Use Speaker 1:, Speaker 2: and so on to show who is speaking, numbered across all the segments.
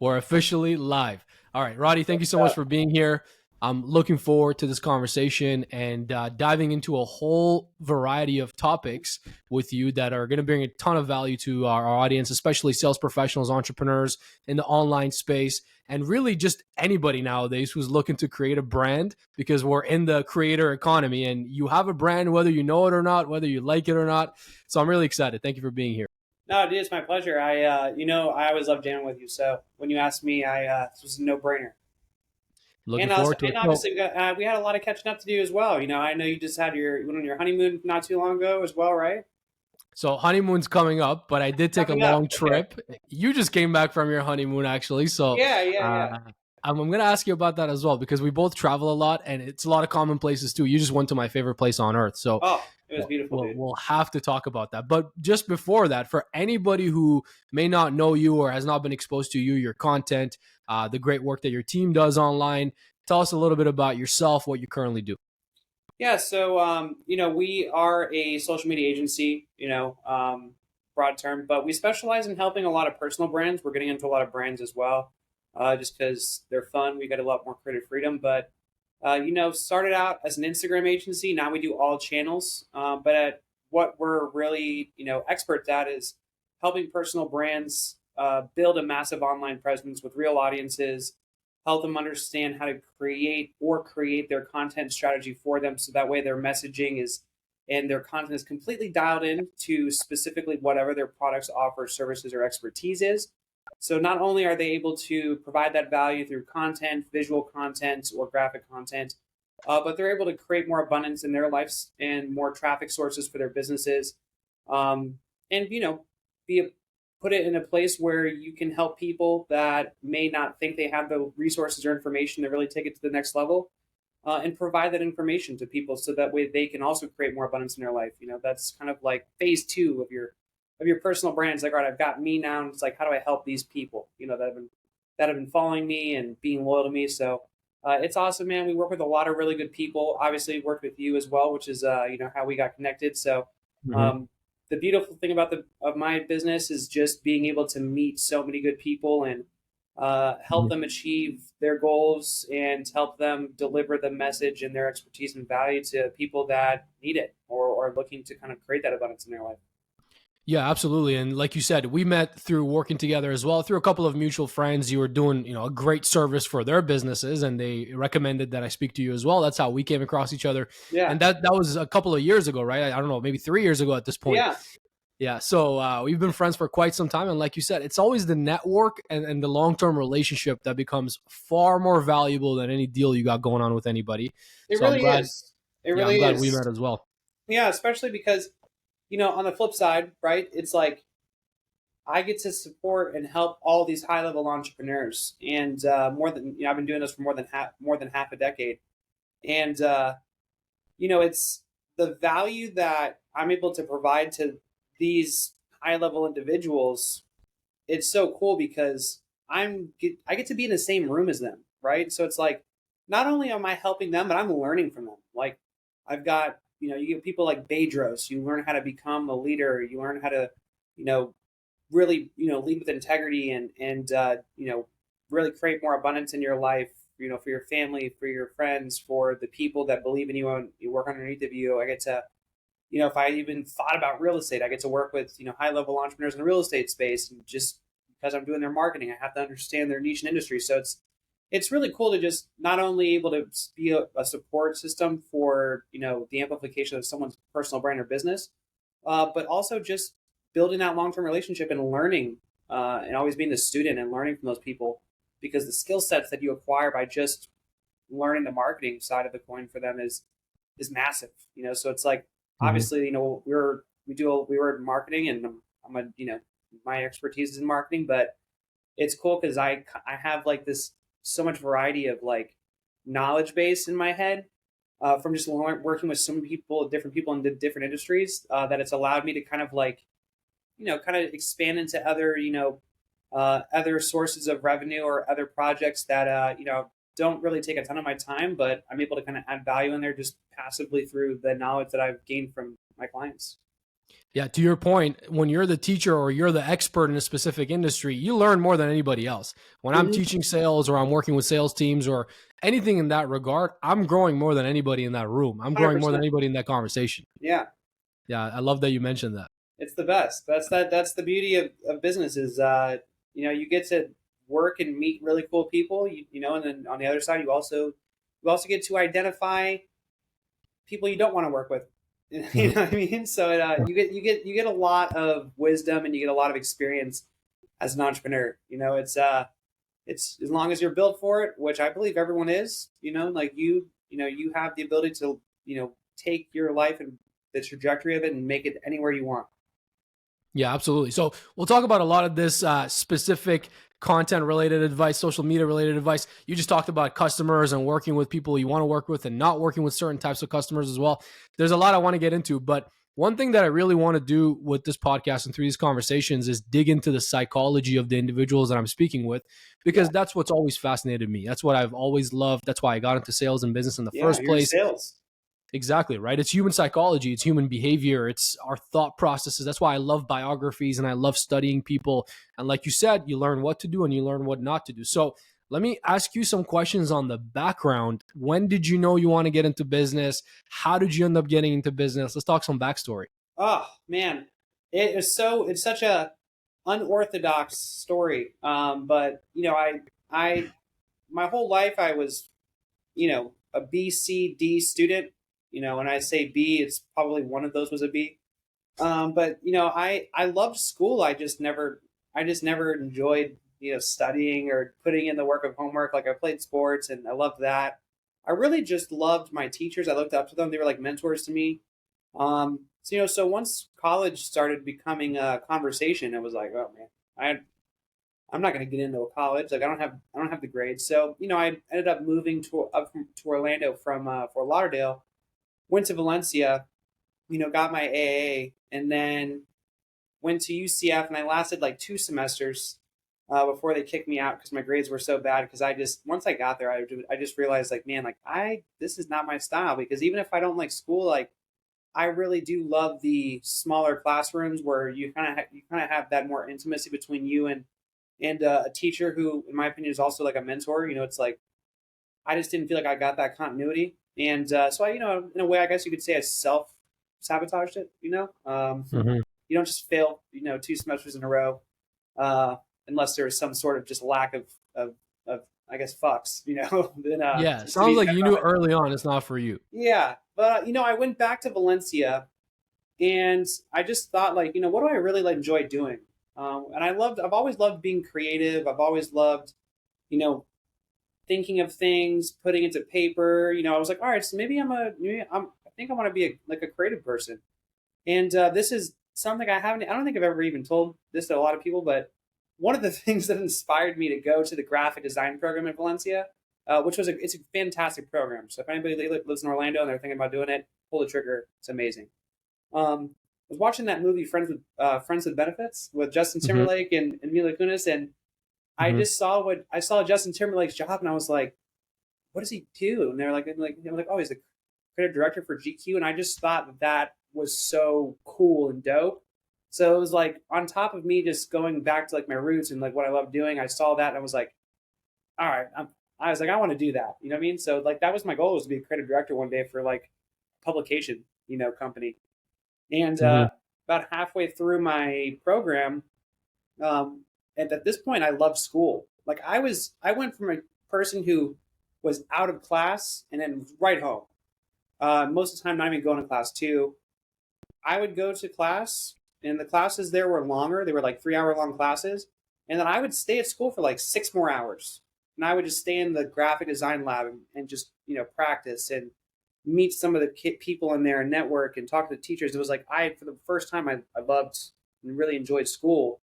Speaker 1: We're officially live. All right, Roddy, thank you so much for being here. I'm looking forward to this conversation and diving into a whole variety of topics with you that are going to bring a ton of value to our audience, especially sales professionals, entrepreneurs in the online space, and really just anybody nowadays who's looking to create a brand, because we're in the creator economy and you have a brand whether you know it or not, whether you like it or not. So I'm really excited. Thank you for being here.
Speaker 2: No, dude, it's my pleasure. I always love jamming with you. So when you asked me, this was a no-brainer.
Speaker 1: Looking forward to it.
Speaker 2: And obviously, we had a lot of catching up to do as well. I know you just you went on your honeymoon not too long ago as well, right?
Speaker 1: So honeymoon's coming up, but I did take a
Speaker 2: Coming up.
Speaker 1: long
Speaker 2: Okay.
Speaker 1: trip. You just came back from your honeymoon, actually. So
Speaker 2: Yeah, yeah,
Speaker 1: uh,
Speaker 2: yeah.
Speaker 1: I'm going to ask you about that as well, because we both travel a lot and it's a lot of common places too. You just went to my favorite place on earth. So
Speaker 2: Oh, it was beautiful, dude.
Speaker 1: we'll have to talk about that. But just before that, for anybody who may not know you or has not been exposed to you, your content, the great work that your team does online, tell us a little bit about yourself, what you currently do.
Speaker 2: Yeah, so we are a social media agency, broad term, but we specialize in helping a lot of personal brands. We're getting into a lot of brands as well, just because they're fun. We got a lot more creative freedom, but started out as an Instagram agency. Now we do all channels, what we're really experts at is helping personal brands build a massive online presence with real audiences, help them understand how to create their content strategy for them, so that way their messaging is and their content is completely dialed in to specifically whatever their products, offer, services, or expertise is. So not only are they able to provide that value through content, visual content, or graphic content, but they're able to create more abundance in their lives and more traffic sources for their businesses, and be a, put it in a place where you can help people that may not think they have the resources or information to really take it to the next level, and provide that information to people so that way they can also create more abundance in their life. That's kind of like phase two of your personal brand. It's like, all right, I've got me now, and it's like, how do I help these people that have been following me and being loyal to me? So it's awesome, man. We work with a lot of really good people. Obviously worked with you as well, which is how we got connected. So
Speaker 1: Mhm.
Speaker 2: um, the beautiful thing about the of my business is just being able to meet so many good people and help them achieve their goals and help them deliver the message and their expertise and value to people that need it, or are looking to kind of create that abundance in their life.
Speaker 1: Yeah, absolutely. And like you said, we met through working together as well, through a couple of mutual friends. You were doing, a great service for their businesses, and they recommended that I speak to you as well. That's how we came across each other.
Speaker 2: Yeah,
Speaker 1: And that was a couple of years ago, right? I don't know, maybe 3 years ago at this point.
Speaker 2: yeah,
Speaker 1: Yeah. So we've been friends for quite some time. And like you said, it's always the network and the long-term relationship that becomes far more valuable than any deal you got going on with anybody.
Speaker 2: it
Speaker 1: So I'm
Speaker 2: really
Speaker 1: glad,
Speaker 2: is. It
Speaker 1: yeah, I'm
Speaker 2: really
Speaker 1: glad we
Speaker 2: is.
Speaker 1: met as well.
Speaker 2: Yeah, especially because on the flip side, right? It's like I get to support and help all these high level entrepreneurs, and more than I've been doing this for more than half a decade, and it's the value that I'm able to provide to these high level individuals. It's so cool because I get to be in the same room as them, right? So it's like not only am I helping them, but I'm learning from them. Like I've got you get people like Bedros. You learn how to become a leader. You learn how to you know really lead with integrity and really create more abundance in your life, for your family, for your friends, for the people that believe in you and you work underneath of you. I get to if I even thought about real estate, I get to work with high level entrepreneurs in the real estate space, and just because I'm doing their marketing, I have to understand their niche and industry. So it's really cool to just not only able to be a support system for the amplification of someone's personal brand or business, but also just building that long term relationship and learning, and always being the student and learning from those people, because the skill sets that you acquire by just learning the marketing side of the coin for them is massive. So it's like
Speaker 1: Mhm.
Speaker 2: obviously we were in marketing, and I'm a my expertise is in marketing, but it's cool because I have like this so much variety of like knowledge base in my head, from just working with some people, different people in different industries, that it's allowed me to kind of like kind of expand into other other sources of revenue or other projects that don't really take a ton of my time, but I'm able to kind of add value in there just passively through the knowledge that I've gained from my clients.
Speaker 1: Yeah, to your point, when you're the teacher or you're the expert in a specific industry, you learn more than anybody else. When I'm
Speaker 2: Mhm.
Speaker 1: teaching sales or I'm working with sales teams or anything in that regard, I'm growing more than anybody in that room. I'm growing more than
Speaker 2: 100%.
Speaker 1: anybody in that conversation.
Speaker 2: Yeah.
Speaker 1: Yeah, I love that you mentioned that.
Speaker 2: It's the best. That's the beauty of business is you get to work and meet really cool people, and then on the other side you also get to identify people you don't want to work with. You
Speaker 1: Mhm.
Speaker 2: know what I mean? So you get a lot of wisdom and you get a lot of experience as an entrepreneur. It's as long as you're built for it, which I believe everyone is, like you have the ability to, take your life and the trajectory of it and make it anywhere you want.
Speaker 1: Yeah, absolutely. So we'll talk about a lot of this specific content related advice, social media related advice. You just talked about customers and working with people you want to work with and not working with certain types of customers as well. There's a lot I want to get into, but one thing that I really want to do with this podcast and through these conversations is dig into the psychology of the individuals that I'm speaking with,
Speaker 2: Yeah.
Speaker 1: because that's what's always fascinated me. That's what I've always loved. That's why I got into sales and business in the
Speaker 2: Yeah.
Speaker 1: first
Speaker 2: You're in
Speaker 1: place.
Speaker 2: sales.
Speaker 1: Exactly, right? It's human psychology, it's human behavior, it's our thought processes. That's why I love biographies and I love studying people. And like you said, you learn what to do and you learn what not to do. So let me ask you some questions on the background. When did you know you want to get into business? How did you end up getting into business? Let's talk some backstory.
Speaker 2: Oh man, it's such a unorthodox story. But I my whole life I was, a B, C, D student. When I say B, it's probably one of those was a B. But I loved school. I just never enjoyed, studying or putting in the work of homework. Like I played sports and I loved that. I really just loved my teachers. I looked up to them. They were like mentors to me. So once college started becoming a conversation, it was like, oh man, I'm not going to get into a college. Like I don't have the grades. So I ended up moving to Orlando from Fort Lauderdale. Went to Valencia. Got my AA, and then went to UCF, and I lasted like 2 semesters before they kicked me out because my grades were so bad. Because I just once I got there, I just realized like, man, like this is not my style. Because even if I don't like school, like I really do love the smaller classrooms where you kind of have that more intimacy between you and a teacher who, in my opinion, is also like a mentor. It's like I just didn't feel like I got that continuity, and so in a way, I guess you could say I self sabotaged it.
Speaker 1: Mhm.
Speaker 2: You don't just fail, 2 semesters in a row, uh, unless there is some sort of just lack of I guess fucks, then
Speaker 1: Yeah,
Speaker 2: to
Speaker 1: sounds
Speaker 2: be
Speaker 1: like
Speaker 2: fair
Speaker 1: you
Speaker 2: about
Speaker 1: knew
Speaker 2: it.
Speaker 1: early on it's not for you.
Speaker 2: Yeah, but I went back to Valencia and I just thought like, what do I really like enjoy doing? And I've always loved being creative. I've always loved, you know, thinking of things, putting it to paper. I was like, all right, so I think I want to be like a creative person. And this is something I don't think I've ever even told this to a lot of people, but one of the things that inspired me to go to the graphic design program in Valencia, it's a fantastic program. So if anybody lives in Orlando and they're thinking about doing it, pull the trigger. It's amazing. I was watching that movie Friends with Benefits with Justin
Speaker 1: Mhm.
Speaker 2: Timberlake and Mila Kunis, and
Speaker 1: Mhm.
Speaker 2: I saw Justin Timberlake's job, and I was like, what does he do? And they're like, oh, he's the creative director for GQ, and I just thought that was so cool and dope. So it was like on top of me just going back to like my roots and like what I love doing. I saw that and I was like, all right, I was like, I want to do that. You know what I mean? So like that was my goal, was to be a creative director one day for like a publication, company. And
Speaker 1: Mhm.
Speaker 2: about halfway through my program, um, and at this point, I loved school. Like I went from a person who was out of class and then right home. Most of the time, not even going to class too. I would go to class, and the classes there were longer. They were like 3 hour long classes, and then I would stay at school for like 6 more hours, and I would just stay in the graphic design lab and just practice and meet some of the people in there and network and talk to the teachers. It was like for the first time, I loved and really enjoyed school.
Speaker 1: Wow.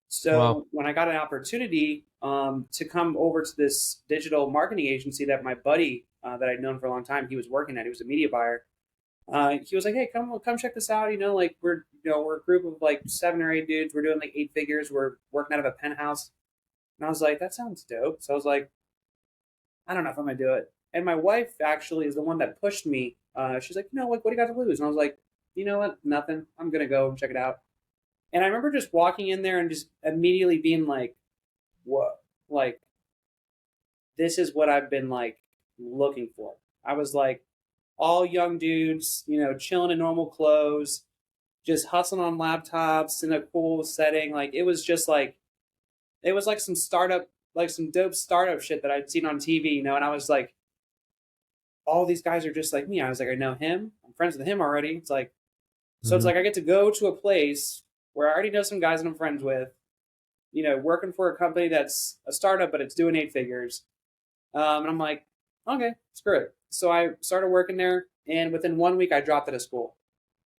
Speaker 2: So when I got an opportunity to come over to this digital marketing agency that my buddy that I'd known for a long time, he was working at, he was a media buyer. He was like, "Hey, come check this out. Like we're a group of like 7 or 8 dudes. We're doing like 8 figures. We're working out of a penthouse." And I was like, "That sounds dope." So I was like, "I don't know if I'm gonna do it." And my wife actually is the one that pushed me. She's like, "Like, what do you got to lose?" And I was like, you know what, nothing. I'm gonna go and check it out. And I remember just walking in there and just immediately being like, whoa, like this is what I've been like looking for. I was like all young dudes, chilling in normal clothes, just hustling on laptops in a cool setting. Like it was just like it was like some startup, like some dope startup shit that I'd seen on TV, and I was like, all these guys are just like me. I was like, I know him. I'm friends with him already. It's like, so it's
Speaker 1: Mm-hmm.
Speaker 2: like I get to go to a place where I already know some guys that I'm friends with, working for a company that's a startup, but it's doing 8 figures. And I'm like, okay, screw it. So I started working there, and within 1 week, I dropped out of school,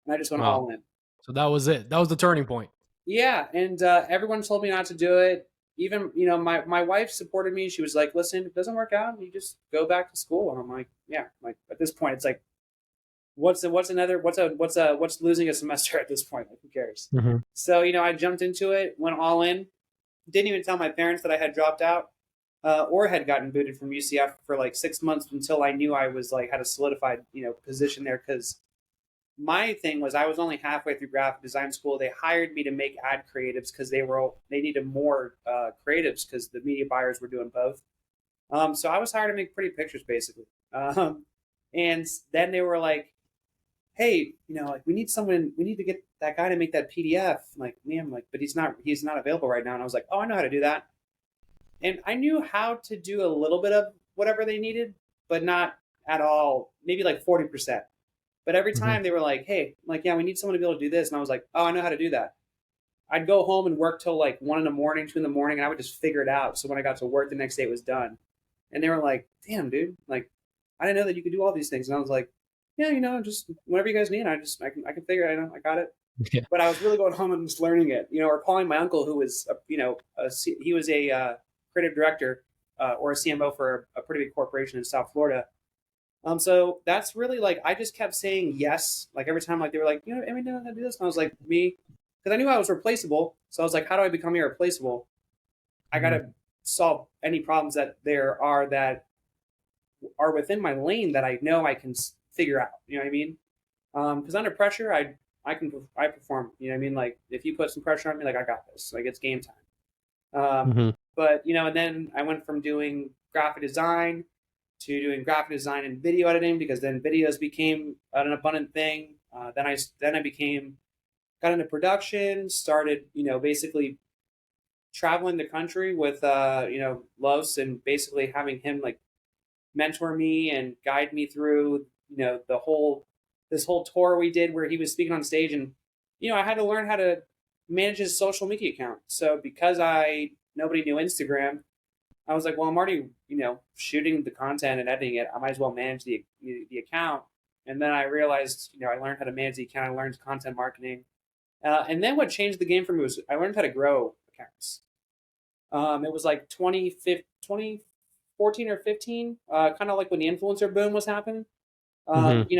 Speaker 2: and I just went
Speaker 1: Wow.
Speaker 2: all in.
Speaker 1: So that was it. That was the turning point.
Speaker 2: Yeah, and everyone told me not to do it. Even my wife supported me. She was like, "Listen, if it doesn't work out, you just go back to school." And I'm like, "Yeah." Like at this point, it's like, what's losing a semester at this point? Like, who cares?
Speaker 1: Mm-hmm.
Speaker 2: So I jumped into it, went all in. Didn't even tell my parents that I had dropped out or had gotten booted from UCF for like 6 months until I knew I was like had a solidified position there because my thing was I was only halfway through graphic design school. They hired me to make ad creatives because they needed more creatives because the media buyers were doing both. So I was hired to make pretty pictures basically. And then they were like, "Hey, like we need someone. We need to get that guy to make that PDF." I'm like, man, like, but he's not available right now. And I was like, "Oh, I know how to do that." And I knew how to do a little bit of whatever they needed, but not at all. Maybe like 40%. But every
Speaker 1: Mm-hmm.
Speaker 2: time they were like, "Hey," I'm like, "Yeah, we need someone to be able to do this," and I was like, "Oh, I know how to do that." I'd go home and work till like 1 in the morning, 2 in the morning, and I would just figure it out. So when I got to work the next day, it was done. And they were like, "Damn, dude! Like, I didn't know that you could do all these things." And I was like, "Yeah, just whatever you guys need, I can figure it. I got it."
Speaker 1: Yeah.
Speaker 2: But I was really going home and just learning it, or calling my uncle who was, he was a creative director or a CMO for a pretty big corporation in South Florida. So that's really like I just kept saying yes, like every time, like they were like, every day I'm gonna do this, and I was like, me, because I knew I was replaceable. So I was like, how do I become irreplaceable? I
Speaker 1: Mm-hmm.
Speaker 2: gotta solve any problems that are within my lane that I know I can figure out. You know what I mean? Because under pressure, I perform. You know what I mean? Like if you put some pressure on me, like I got this. Like it's game time.
Speaker 1: Mm-hmm.
Speaker 2: But and then I went from doing graphic design to doing graphic design and video editing because then videos became an abundant thing. Then I became got into production, started basically traveling the country with Los and basically having him like mentor me and guide me through the whole this whole tour we did where he was speaking on stage and I had to learn how to manage his social media account. So because I nobody knew Instagram, I was like, well, I'm already, shooting the content and editing it. I might as well manage the account. And then I realized, I learned how to manage the account. I learned content marketing. And then what changed the game for me was I learned how to grow accounts. It was like 2014 or 15, kind of like when the influencer boom was happening.
Speaker 1: Mm-hmm.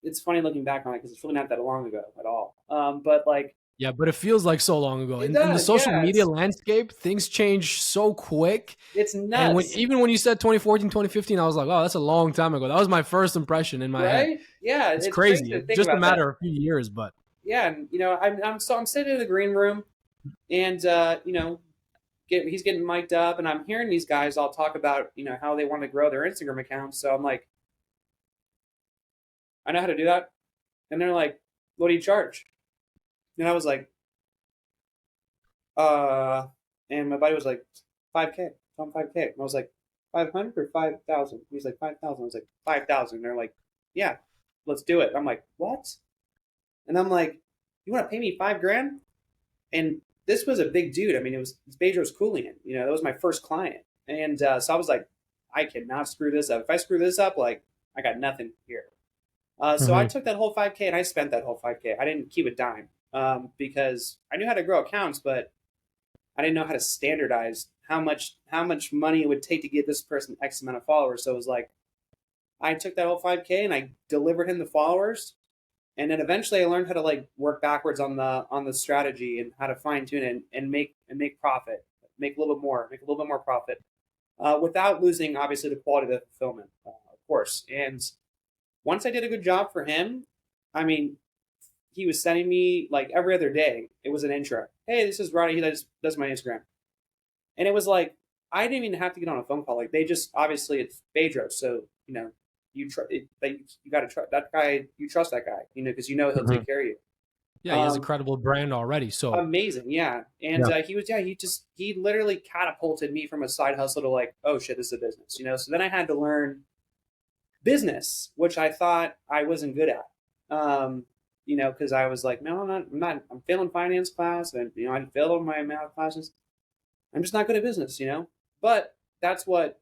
Speaker 2: It's funny looking back on it because it's really not that long ago at all. But like
Speaker 1: Yeah, but it feels like so long ago.
Speaker 2: it
Speaker 1: In the
Speaker 2: does,
Speaker 1: social
Speaker 2: yeah.
Speaker 1: media landscape, things change so quick.
Speaker 2: It's
Speaker 1: And
Speaker 2: nuts.
Speaker 1: even when you said 2014, 2015, I was like, oh, that's a long time ago. That was my first impression in my head.
Speaker 2: Right? Yeah,
Speaker 1: It's
Speaker 2: it's crazy
Speaker 1: crazy.
Speaker 2: to
Speaker 1: It's
Speaker 2: think
Speaker 1: just a
Speaker 2: about that.
Speaker 1: matter of a few years, but
Speaker 2: Yeah, and I'm sitting in the green room, and he's getting mic'd up, and I'm hearing these guys all talk about how they want to grow their Instagram accounts. So I'm like, I know how to do that, and they're like, what do you charge? And I was like, uh, and my buddy was like, 5K, I'm 5K, and I was like, 500 or 5,000. He's like 5,000. I was like 5,000. And they're like, yeah, let's do it. I'm like, what? And I'm like, you want to pay me 5 grand? And this was a big dude. I mean, it's Bedros Keuilian. That was my first client, and so I was like, I cannot screw this up. If I screw this up, like I got nothing here. So I
Speaker 1: Mhm.
Speaker 2: took that whole 5K and I spent that whole 5K. I didn't keep a dime because I knew how to grow accounts, but I didn't know how to standardize how much money it would take to get this person X amount of followers. So it was like I took that whole 5K and I delivered him the followers, and then eventually I learned how to like work backwards on the strategy and how to fine tune it and make profit, make a little bit more, make a little bit more profit, without losing obviously the quality of the fulfillment, of course. And once I did a good job for him, I mean, he was sending me like every other day. It was an intro. Hey, this is Roddy. He does my Instagram, and it was like I didn't even have to get on a phone call. Like they just obviously it's Bedros, so you got to trust that guy. You trust that guy, because he'll
Speaker 1: Mhm.
Speaker 2: take care of you.
Speaker 1: Yeah, he has a
Speaker 2: Um,
Speaker 1: credible brand already. So
Speaker 2: Amazing, yeah. And
Speaker 1: yeah.
Speaker 2: he literally catapulted me from a side hustle to like, oh shit, this is a business. So then I had to learn business, which I thought I wasn't good at. Because I was like, no, I'm not. I'm failing finance class, and I failed all my math classes. I'm just not good at business. But that's what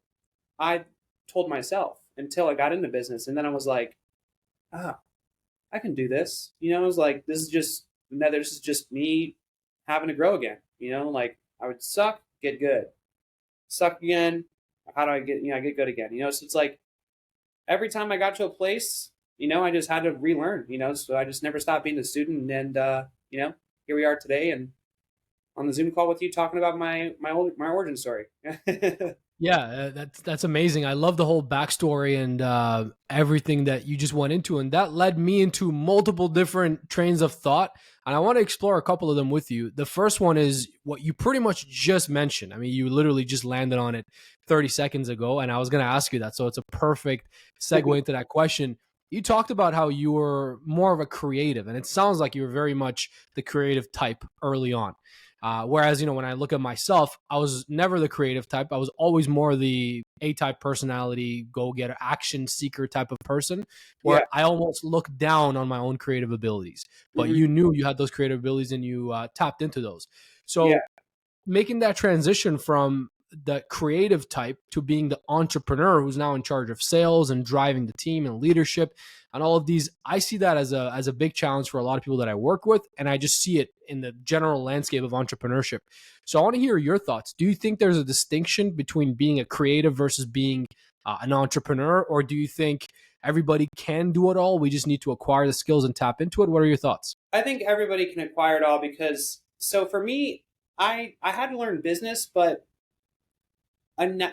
Speaker 2: I told myself until I got into business, and then I was like, ah, I can do this. I was like, this is just me having to grow again. Like I would suck, get good, suck again. How do I I get good again? So it's like every time I got to a place, I just had to relearn. So I just never stopped being a student, and here we are today, and on the Zoom call with you, talking about my origin story.
Speaker 1: Yeah, that's amazing. I love the whole backstory and everything that you just went into, and that led me into multiple different trains of thought. And I want to explore a couple of them with you. The first one is what you pretty much just mentioned. I mean, you literally just landed on it 30 seconds ago, and I was going to ask you that, so it's a perfect segue into that question. You talked about how you were more of a creative, and it sounds like you were very much the creative type early on. Whereas, when I look at myself, I was never the creative type. I was always more the A type personality, go getter, action seeker type of person,
Speaker 2: Yeah.
Speaker 1: where I almost looked down on my own creative abilities. But
Speaker 2: Hmm.
Speaker 1: you knew you had those creative abilities and you tapped into those.
Speaker 2: Yeah.
Speaker 1: So making that transition from the creative type to being the entrepreneur who's now in charge of sales and driving the team and leadership and all of these, I see that as a big challenge for a lot of people that I work with, and I just see it in the general landscape of entrepreneurship. So I want to hear your thoughts. Do you think there's a distinction between being a creative versus being an entrepreneur, or do you think everybody can do it all? We just need to acquire the skills and tap into it. What are your thoughts?
Speaker 2: I think everybody can acquire it all because so for me, I had to learn business, but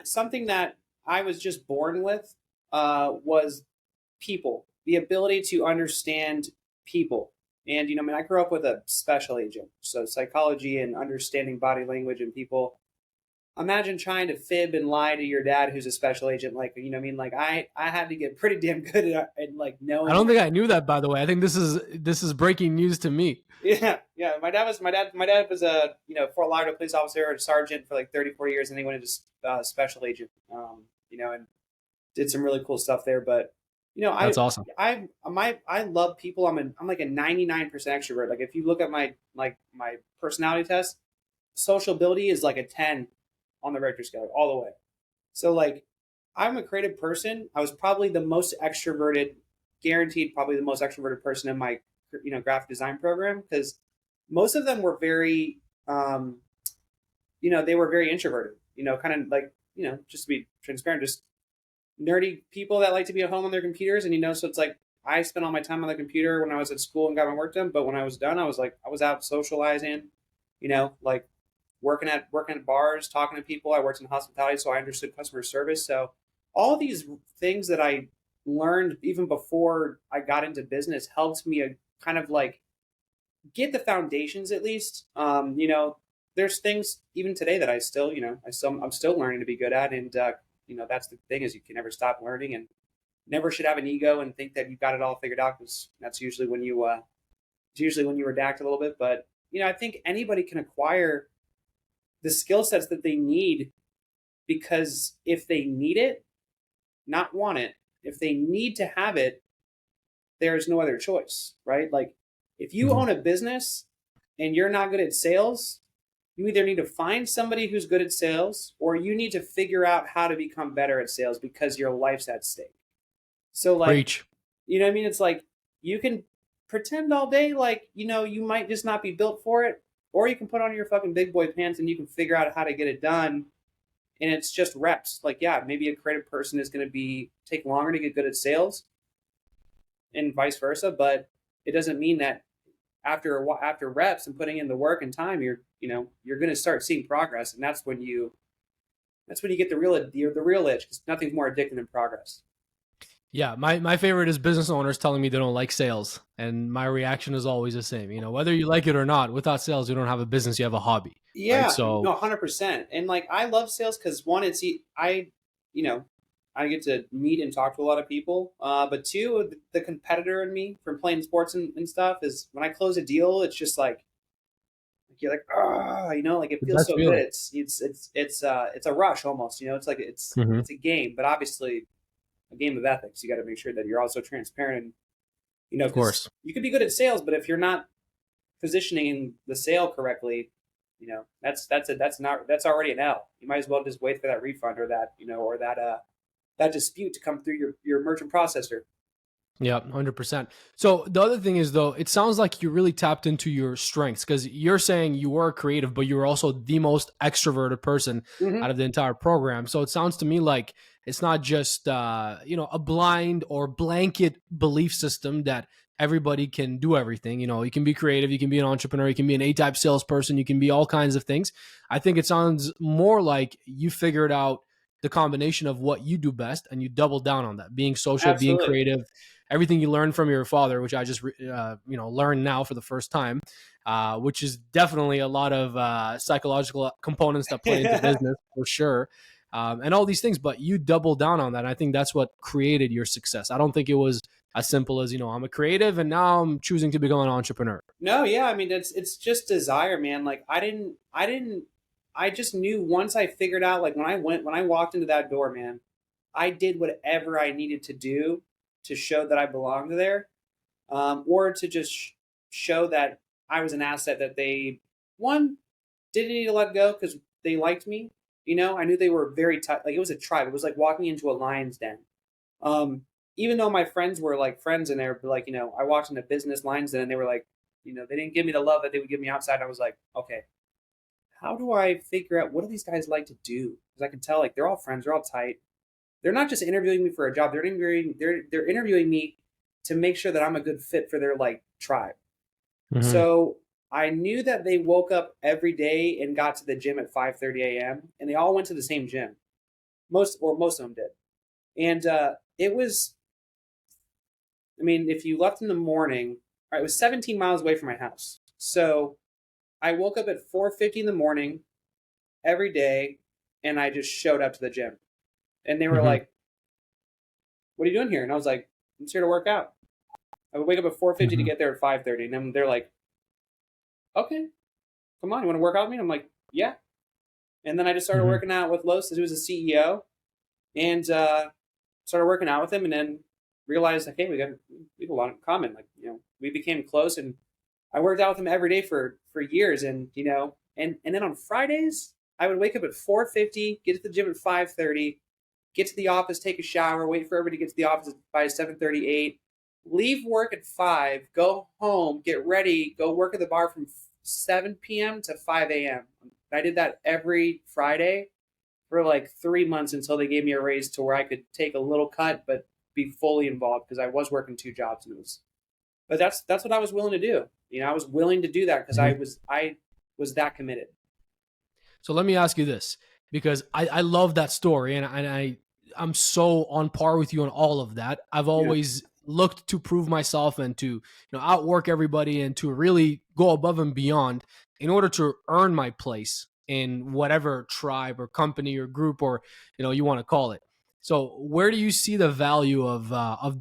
Speaker 2: something that I was just born with was people, the ability to understand people. And I mean, I grew up with a special agent, so psychology and understanding body language and people. Imagine trying to fib and lie to your dad, who's a special agent. Like, what I mean? Like, I had to get pretty damn good at like
Speaker 1: I
Speaker 2: knowing.
Speaker 1: don't think I knew that, by the way. I think this is breaking news to me.
Speaker 2: Yeah, yeah. My dad was a Fort Lauderdale police officer and sergeant for like 34 years, and then he went into special agent. And did some really cool stuff there. But
Speaker 1: That's awesome.
Speaker 2: I love people. I'm like a 99% extrovert. Like if you look at my personality test, social ability is like a 10 on the Richter scale, all the way. So like I'm a creative person. I was probably the most extroverted, guaranteed probably the most extroverted person in my graphic design program because most of them were very they were very introverted. Kind of like just to be transparent, just nerdy people that like to be at home on their computers. And so it's like I spent all my time on the computer when I was at school and got my work done. But when I was done, I was out socializing, like working at bars, talking to people. I worked in hospitality, so I understood customer service. So all these things that I learned even before I got into business helped me kind of like get the foundations at least. There's things even today that I'm still learning to be good at, and that's the thing is you can never stop learning and never should have an ego and think that you've got it all figured out because that's usually when you redact a little bit. But I think anybody can acquire the skill sets that they need because if they need it, not want it, if they need to have it, there's no other choice, right? Like if you
Speaker 1: Mhm.
Speaker 2: own a business and you're not good at sales, you either need to find somebody who's good at sales or you need to figure out how to become better at sales because your life's at stake. So like,
Speaker 1: Preach.
Speaker 2: what I mean? It's like you can pretend all day like, you might just not be built for it, or you can put on your fucking big boy pants and you can figure out how to get it done. And it's just reps. Like, yeah, maybe a creative person is going to take longer to get good at sales and vice versa, but it doesn't mean that after reps and putting in the work and time, you're going to start seeing progress, and that's when you get the real itch because nothing's more addictive than progress.
Speaker 1: Yeah, my favorite is business owners telling me they don't like sales, and my reaction is always the same. You know, whether you like it or not, without sales, you don't have a business, you have a hobby, right?
Speaker 2: Yeah,
Speaker 1: So
Speaker 2: no, 100%. And like I love sales because one, you know, I get to meet and talk to a lot of people. But two, the competitor in me from playing sports and stuff is when I close a deal, it's just like you're like, ah, like it
Speaker 1: the
Speaker 2: feels
Speaker 1: best
Speaker 2: so good.
Speaker 1: feeling.
Speaker 2: It's a rush almost. It's like
Speaker 1: Hmm.
Speaker 2: it's a game, but obviously a game of ethics. You got to make sure that you're also transparent, and
Speaker 1: Of
Speaker 2: because
Speaker 1: course.
Speaker 2: you could be good at sales, but if you're not positioning the sale correctly, that's already an L. You might as well just wait for that refund or that dispute to come through your merchant processor.
Speaker 1: Yeah, 100%. So the other thing is though, it sounds like you really tapped into your strengths because you're saying you were creative, but you were also the most extroverted person
Speaker 2: Mm-hmm.
Speaker 1: out of the entire program. So it sounds to me like it's not just a blind or blanket belief system that everybody can do everything. You know, you can be creative, you can be an entrepreneur, you can be an A-type salesperson, you can be all kinds of things. I think it sounds more like you figured out the combination of what you do best and you double down on that, being social, being
Speaker 2: Absolutely.
Speaker 1: creative, everything you learned from your father, which I just learned now for the first time, which is definitely a lot of psychological components that play into business for sure, and all these things. But you double down on that. And I think that's what created your success. I don't think it was as simple as I'm a creative and now I'm choosing to become an entrepreneur.
Speaker 2: No, yeah, I mean it's just desire, man. Like I just knew once I figured out like when I walked into that door, man, I did whatever I needed to do to show that I belonged there, or to just show that I was an asset that they one didn't need to let go because they liked me. I knew they were very tight. Like it was a tribe. It was like walking into a lion's den. Um, Even though my friends were like friends in there, but like I walked into business lines den and they were like, they didn't give me the love that they would give me outside. I was like, okay, how do I figure out what do these guys like to do? Because I can tell like they're all friends, they're all tight. They're not just interviewing me for a job. They're interviewing me to make sure that I'm a good fit for their like tribe.
Speaker 1: Mm-hmm.
Speaker 2: So I knew that they woke up every day and got to the gym at 5:30 a.m. and they all went to the same gym. Most of them did. And it was, I mean, if you left in the morning, all right, it was 17 miles away from my house. So I woke up at 4:50 in the morning every day and I just showed up to the gym. And they were
Speaker 1: Mm-hmm.
Speaker 2: like, "What are you doing here?" And I was like, "I'm just here to work out." I would wake up at 4:50 to
Speaker 1: Mm-hmm.
Speaker 2: get there at 5:30, and then they're like, "Okay, come on, you want to work out with me?" And I'm like, "Yeah." And then I just started
Speaker 1: Mm-hmm.
Speaker 2: working out with Los, who was the CEO, and started working out with him, and then realized, like, hey, we have a lot in common. Like, we became close, and I worked out with him every day for years, and and then on Fridays I would wake up at 4:50, get to the gym at 5:30, get to the office, take a shower, wait for everybody to get to the office by 7:38, leave work at 5, go home, get ready, go work at the bar from 7 p.m. to 5 a.m. I did that every Friday for like 3 months until they gave me a raise to where I could take a little cut but be fully involved because I was working two jobs and but that's what I was willing to do. I was willing to do that because
Speaker 1: Mm-hmm.
Speaker 2: I was that committed.
Speaker 1: So let me ask you this, because I love that story, I'm so on par with you on all of that. I've
Speaker 2: Yeah.
Speaker 1: always looked to prove myself and to outwork everybody and to really go above and beyond in order to earn my place in whatever tribe or company or group or you want to call it. So where do you see the value of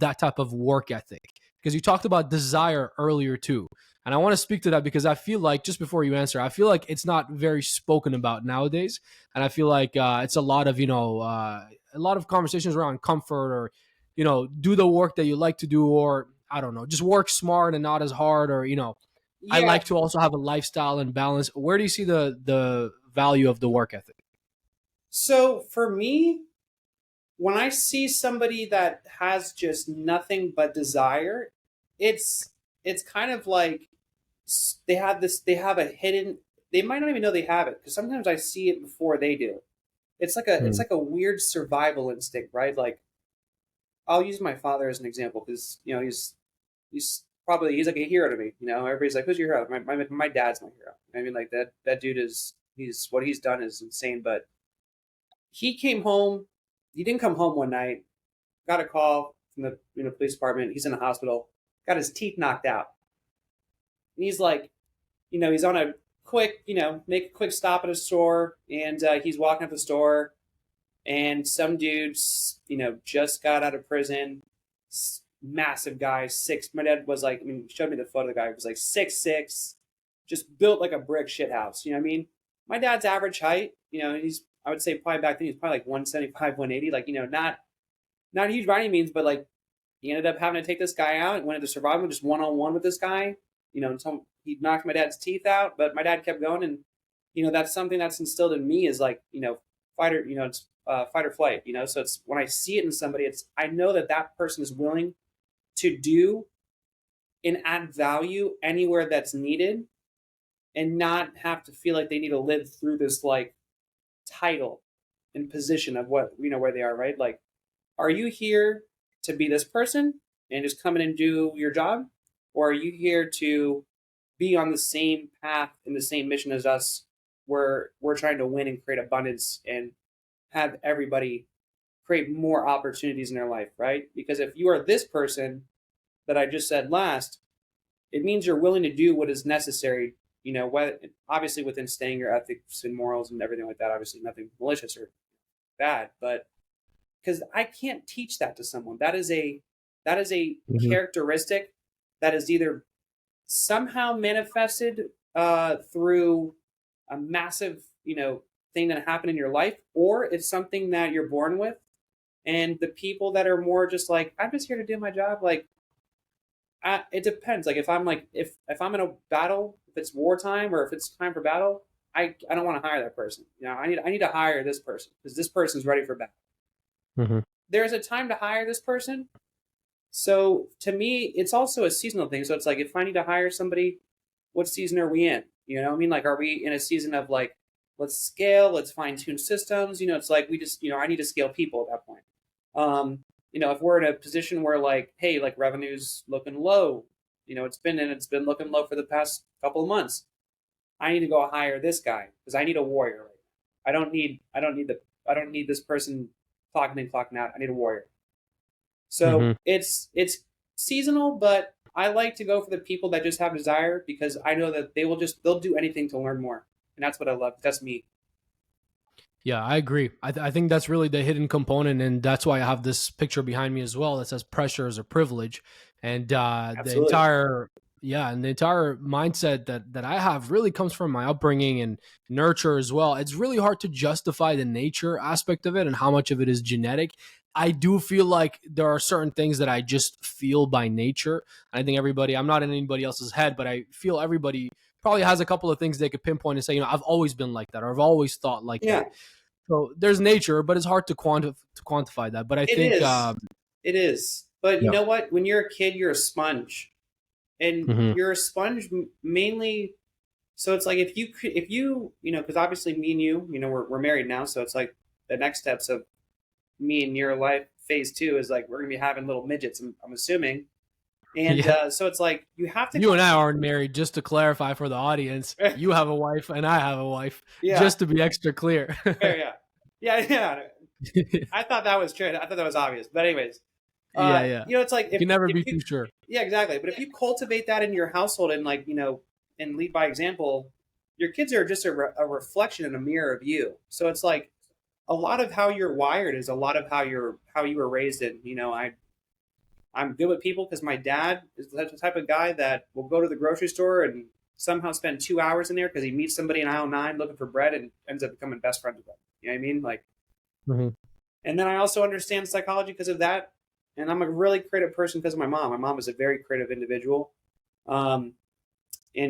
Speaker 1: that type of work ethic? Because you talked about desire earlier too. And I want to speak to that because I feel like, just before you answer, I feel like it's not very spoken about nowadays. And I feel like it's a lot of, a lot of conversations around comfort or, do the work that you like to do, or I don't know, just work smart and not as hard, or, I
Speaker 2: Yeah.
Speaker 1: like to also have a lifestyle and balance. Where do you see the value of the work ethic?
Speaker 2: So for me, when I see somebody that has just nothing but desire, it's it's kind of like they have a hidden, they might not even know they have it because sometimes I see it before they do. It's
Speaker 1: Hmm.
Speaker 2: like a weird survival instinct, right? Like I'll use my father as an example because he's like a hero to me. Everybody's like, "Who's your hero?" My dad's my hero. I mean, like that dude is he's what he's done is insane. But he came home. He didn't come home one night. Got a call. from the police department. He's in the hospital, got his teeth knocked out, and he's like, he's on a quick, make a quick stop at a store, and he's walking up the store, and some dudes, just got out of prison, massive guy, six. My dad was like, he showed me the photo of the guy. He was like 6'6", just built like a brick shit house. You know what I mean? My dad's average height, he's, I would say probably back then he's probably like 175, 180, like, not huge by any means, but like he ended up having to take this guy out and wanted to survive him just one-on-one with this guy, until he knocked my dad's teeth out, but my dad kept going. And, that's something that's instilled in me is like, fight or, it's fight or flight, so it's when I see it in somebody, I know that person is willing to do and add value anywhere that's needed and not have to feel like they need to live through this like title and position of what, where they are, right? Like, are you here to be this person and just come in and do your job? Or are you here to be on the same path and the same mission as us where we're trying to win and create abundance and have everybody create more opportunities in their life, right? Because if you are this person that I just said last, it means you're willing to do what is necessary, obviously within staying your ethics and morals and everything like that, obviously nothing malicious or bad, but because I can't teach that to someone. That is a characteristic that is either somehow manifested through a massive, thing that happened in your life, or it's something that you're born with. And the people that are more just like, I'm just here to do my job, like, it depends. Like if I'm in a battle, if it's wartime or if it's time for battle, I don't want to hire that person. I need to hire this person because this person's ready for battle.
Speaker 1: Mm-hmm.
Speaker 2: There's a time to hire this person. So to me, it's also a seasonal thing. So it's like, if I need to hire somebody, what season are we in? Like, are we in a season of like, let's scale, let's fine tune systems? It's like, we just, I need to scale people at that point. If we're in a position where like, hey, like revenue's looking low, it's been looking low for the past couple of months. I need to go hire this guy because I need a warrior right now. I don't need this person clocking in, clocking out. I need a warrior. So it's seasonal, but I like to go for the people that just have desire because I know that they'll do anything to learn more. And that's what I love. That's me.
Speaker 1: Yeah, I agree. I think that's really the hidden component, and that's why I have this picture behind me as well that says pressure is a privilege. And the entire mindset that I have really comes from my upbringing and nurture as well. It's really hard to justify the nature aspect of it and how much of it is genetic. I do feel like there are certain things that I just feel by nature. I think I'm not in anybody else's head, but I feel everybody probably has a couple of things they could pinpoint and say, I've always been like that, or I've always thought like that. So there's nature, but it's hard to quantify that. But I think
Speaker 2: it is. But you know what? When you're a kid, you're a sponge, and you're a sponge mainly. So it's like if you because obviously me and you, we're married now, so it's like the next steps of me and your life phase 2 is like we're gonna be having little midgets. I'm assuming. And so it's like you have to.
Speaker 1: You and I aren't married, just to clarify for the audience. You have a wife and I have a wife, just to be extra clear.
Speaker 2: Yeah. I thought that was true. I thought that was obvious. But anyways, it's like
Speaker 1: you can never be too sure.
Speaker 2: Yeah, exactly. But if you cultivate that in your household and like and lead by example, your kids are just a reflection and a mirror of you. So it's like a lot of how you're wired is a lot of how you were raised in. I'm good with people because my dad is the type of guy that will go to the grocery store and somehow spend 2 hours in there because he meets somebody in aisle 9 looking for bread and ends up becoming best friends with them. You know what I mean? Like, and then I also understand psychology because of that. And I'm a really creative person because of my mom. My mom is a very creative individual. And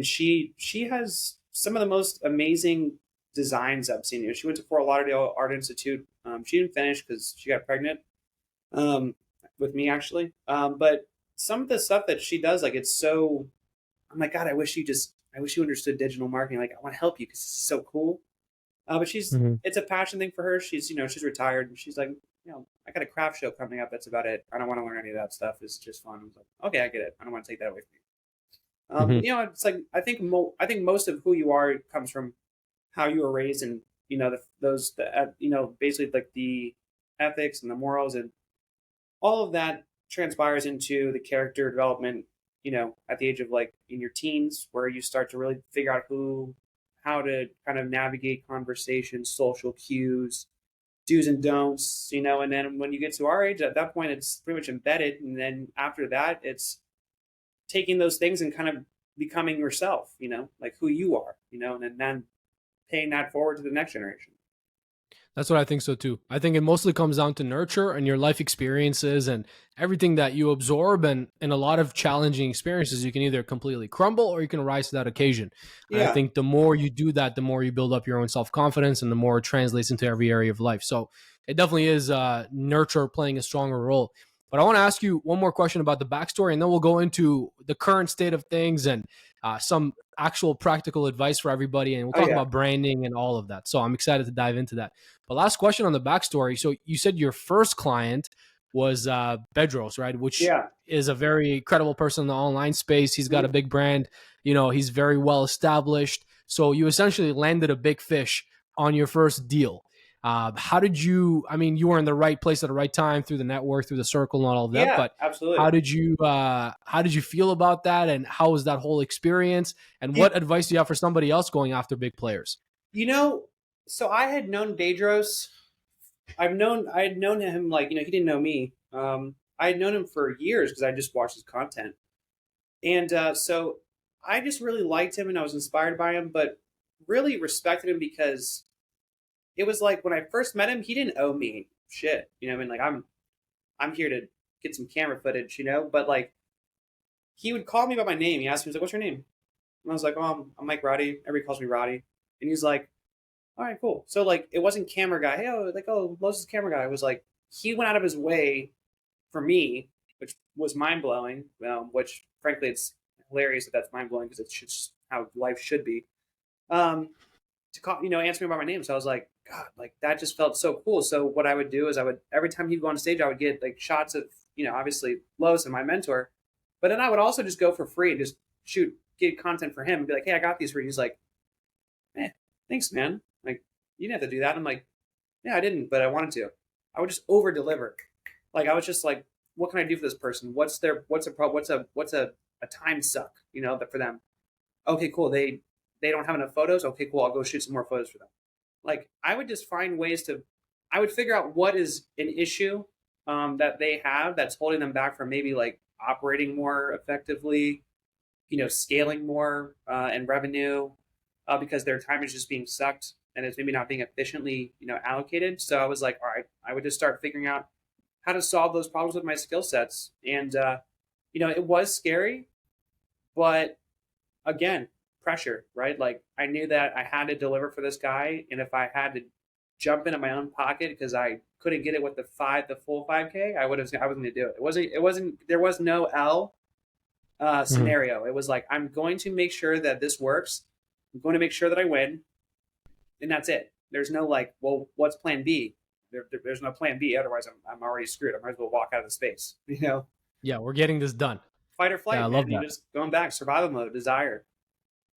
Speaker 2: she has some of the most amazing designs I've seen. She went to Fort Lauderdale Art Institute. She didn't finish because she got pregnant. With me actually. But some of the stuff that she does, like, it's so, I'm like, God, I wish you understood digital marketing. Like, I want to help you because this is so cool. But it's a passion thing for her. She's retired and she's like, I got a craft show coming up. That's about it. I don't want to learn any of that stuff. It's just fun. I was like, okay, I get it. I don't want to take that away from you. It's like, I think most of who you are comes from how you were raised and, basically like the ethics and the morals and all of that transpires into the character development, at the age of like in your teens, where you start to really figure out how to kind of navigate conversations, social cues, do's and don'ts, and then when you get to our age, at that point, it's pretty much embedded. And then after that, it's taking those things and kind of becoming yourself, like who you are, and then paying that forward to the next generation.
Speaker 1: That's what I think so too. I think it mostly comes down to nurture and your life experiences and everything that you absorb. And in a lot of challenging experiences, you can either completely crumble or you can rise to that occasion. And I
Speaker 2: Yeah.
Speaker 1: think the more you do that, the more you build up your own self confidence and the more it translates into every area of life. So it definitely is nurture playing a stronger role. But I want to ask you one more question about the backstory, and then we'll go into the current state of things and some actual practical advice for everybody. And we'll
Speaker 2: Oh
Speaker 1: talk
Speaker 2: yeah.
Speaker 1: about branding and all of that. So I'm excited to dive into that. But last question on the backstory. So you said your first client was Bedros, right? Which
Speaker 2: Yeah.
Speaker 1: is a very credible person in the online space. He's got a
Speaker 2: Mhm.
Speaker 1: big brand. He's very well established. So you essentially landed a big fish on your first deal. How did you? I mean, you were in the right place at the right time through the network, through the circle, and all of that.
Speaker 2: Yeah,
Speaker 1: But
Speaker 2: absolutely.
Speaker 1: how did you feel about that, and how was that whole experience? And
Speaker 2: You,
Speaker 1: what advice do you have for somebody else going after big players?
Speaker 2: you know, so I had known Bedros. I had known him like, he didn't know me. I had known him for years because I just watched his content. And so I just really liked him and I was inspired by him, but really respected him because it was like when I first met him, he didn't owe me shit. I mean, like I'm here to get some camera footage, but like he would call me by my name. He asked me, he's like, "What's your name?" And I was like, "Oh, I'm Mike Roddy. Everybody calls me Roddy." And he's like, "All right, cool." So like it wasn't camera guy. Hey, Moses camera guy. It was like he went out of his way for me, which was mind blowing. Which frankly, it's hilarious that that's mind blowing because it's just how life should be. Um, to call, answer me by my name. So I was like, God, like that just felt so cool. So what I would do is I would every time he'd go on stage, I would get like shots of obviously Lois and my mentor, but then I would also just go for free and just get content for him and be like, hey, I got these for you. He's like, eh, thanks, man. Like you didn't have to do that. I'm like, yeah, I didn't, but I wanted to. I would just over deliver. Like I was just like, what can I do for this person? What's a time suck? That for them. Okay, cool. They don't have enough photos. Okay, cool. I'll go shoot some more photos for them. Like I would just find ways to. I would figure out what is an issue that they have that's holding them back from maybe like operating more effectively, scaling more in revenue because their time is just being sucked and it's maybe not being efficiently, allocated. So I was like, all right, I would just start figuring out how to solve those problems with my skill sets. And, it was scary, but again, pressure, right? Like I knew that I had to deliver for this guy. And if I had to jump into my own pocket because I couldn't get it with the full 5K, I was going to do it. There was no L
Speaker 1: Mhm.
Speaker 2: scenario. It was like, I'm going to make sure that this works. I'm going to make sure that I win. And that's it. There's no like, well, what's plan B? There's no plan B. Otherwise, I'm already screwed. I might as well walk out of the space.
Speaker 1: Yeah, we're getting this done.
Speaker 2: Fight or
Speaker 1: Yeah, I
Speaker 2: flight,
Speaker 1: love
Speaker 2: man. You
Speaker 1: that.
Speaker 2: just going back, survival mode, desire.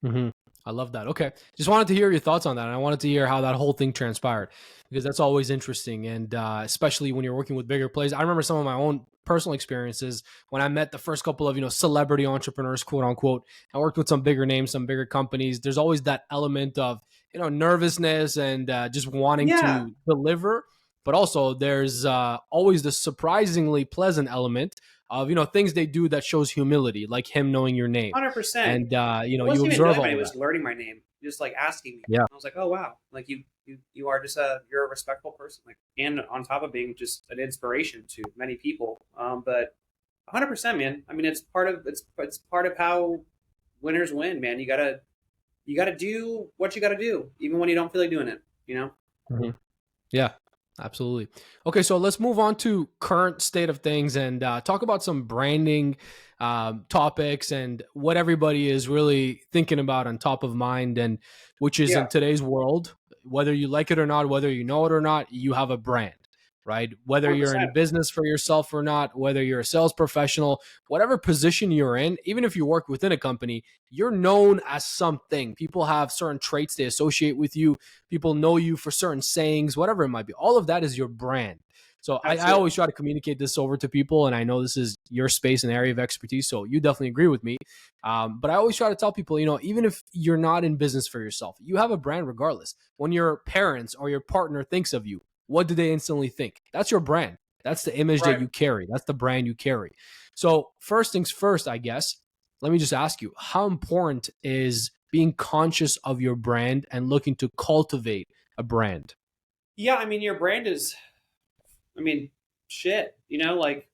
Speaker 1: hmm I love that. Okay. Just wanted to hear your thoughts on that. And I wanted to hear how that whole thing transpired because that's always interesting. And especially when you're working with bigger players. I remember some of my own personal experiences when I met the first couple of, celebrity entrepreneurs, quote unquote. I worked with some bigger names, some bigger companies. There's always that element of, nervousness and just wanting
Speaker 2: Yeah,
Speaker 1: to deliver. But also there's always the surprisingly pleasant element of, things they do that shows humility, like him knowing your name.
Speaker 2: 100%.
Speaker 1: And,
Speaker 2: He
Speaker 1: you
Speaker 2: wasn't even
Speaker 1: observe
Speaker 2: knowing my name;
Speaker 1: all
Speaker 2: he
Speaker 1: of that.
Speaker 2: was learning my name, just like asking me.
Speaker 1: Yeah.
Speaker 2: I was like, oh wow, like you are just you're a respectful person, like, and on top of being just an inspiration to many people. But 100%, man. I mean, it's part of how winners win, man. You gotta do what you gotta do, even when you don't feel like doing it.
Speaker 1: Mhm. Yeah, absolutely. Okay, so let's move on to current state of things and talk about some branding topics and what everybody is really thinking about on top of mind, and which is in
Speaker 2: Yeah.
Speaker 1: today's world, whether you like it or not, whether you know it or not, you have a brand, right? Whether you're in
Speaker 2: 100%.
Speaker 1: business for yourself or not, whether you're a sales professional, whatever position you're in, even if you work within a company, you're known as something. People have certain traits they associate with you. People know you for certain sayings, whatever it might be. All of that is your brand. So I
Speaker 2: Absolutely.
Speaker 1: always try to communicate this over to people, and I know this is your space and area of expertise, so you definitely agree with me. But I always try to tell people, even if you're not in business for yourself, you have a brand regardless. When your parents or your partner thinks of you, what do they instantly think? That's your brand. That's the image that
Speaker 2: Right.
Speaker 1: you carry. That's the brand you carry. So first things first, I guess, let me just ask you, how important is being conscious of your brand and looking to cultivate a brand?
Speaker 2: Yeah, I mean, your brand is, I mean, shit. Like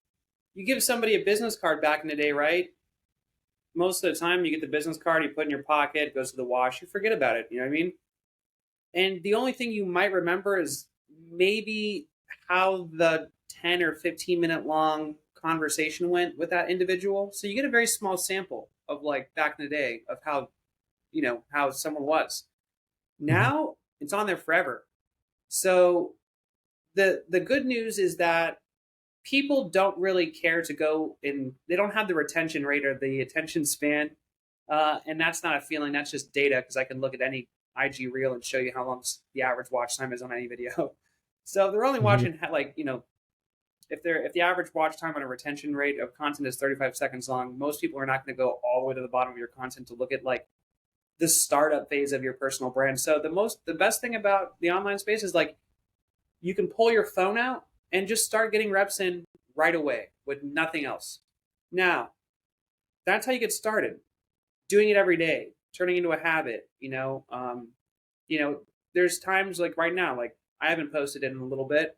Speaker 2: you give somebody a business card back in the day, right? Most of the time, you get the business card, you put it in your pocket, it goes to the wash, you forget about it. You know what I mean? And the only thing you might remember is maybe how the 10 or 15-minute long conversation went with that individual. So you get a very small sample of like back in the day of how someone was.
Speaker 1: Mhm.
Speaker 2: Now it's on there forever. So the good news is that people don't really care to go in. They don't have the retention rate or the attention span, and that's not a feeling. That's just data because I can look at any IG reel and show you how long the average watch time is on any video. So they're only
Speaker 1: Mhm.
Speaker 2: watching like if the average watch time on a retention rate of content is 35 seconds long, most people are not going to go all the way to the bottom of your content to look at like the startup phase of your personal brand. So the best thing about the online space is like you can pull your phone out and just start getting reps in right away with nothing else. Now, that's how you get started. Doing it every day, turning into a habit. You know, there's times like right now, like I haven't posted in a little bit.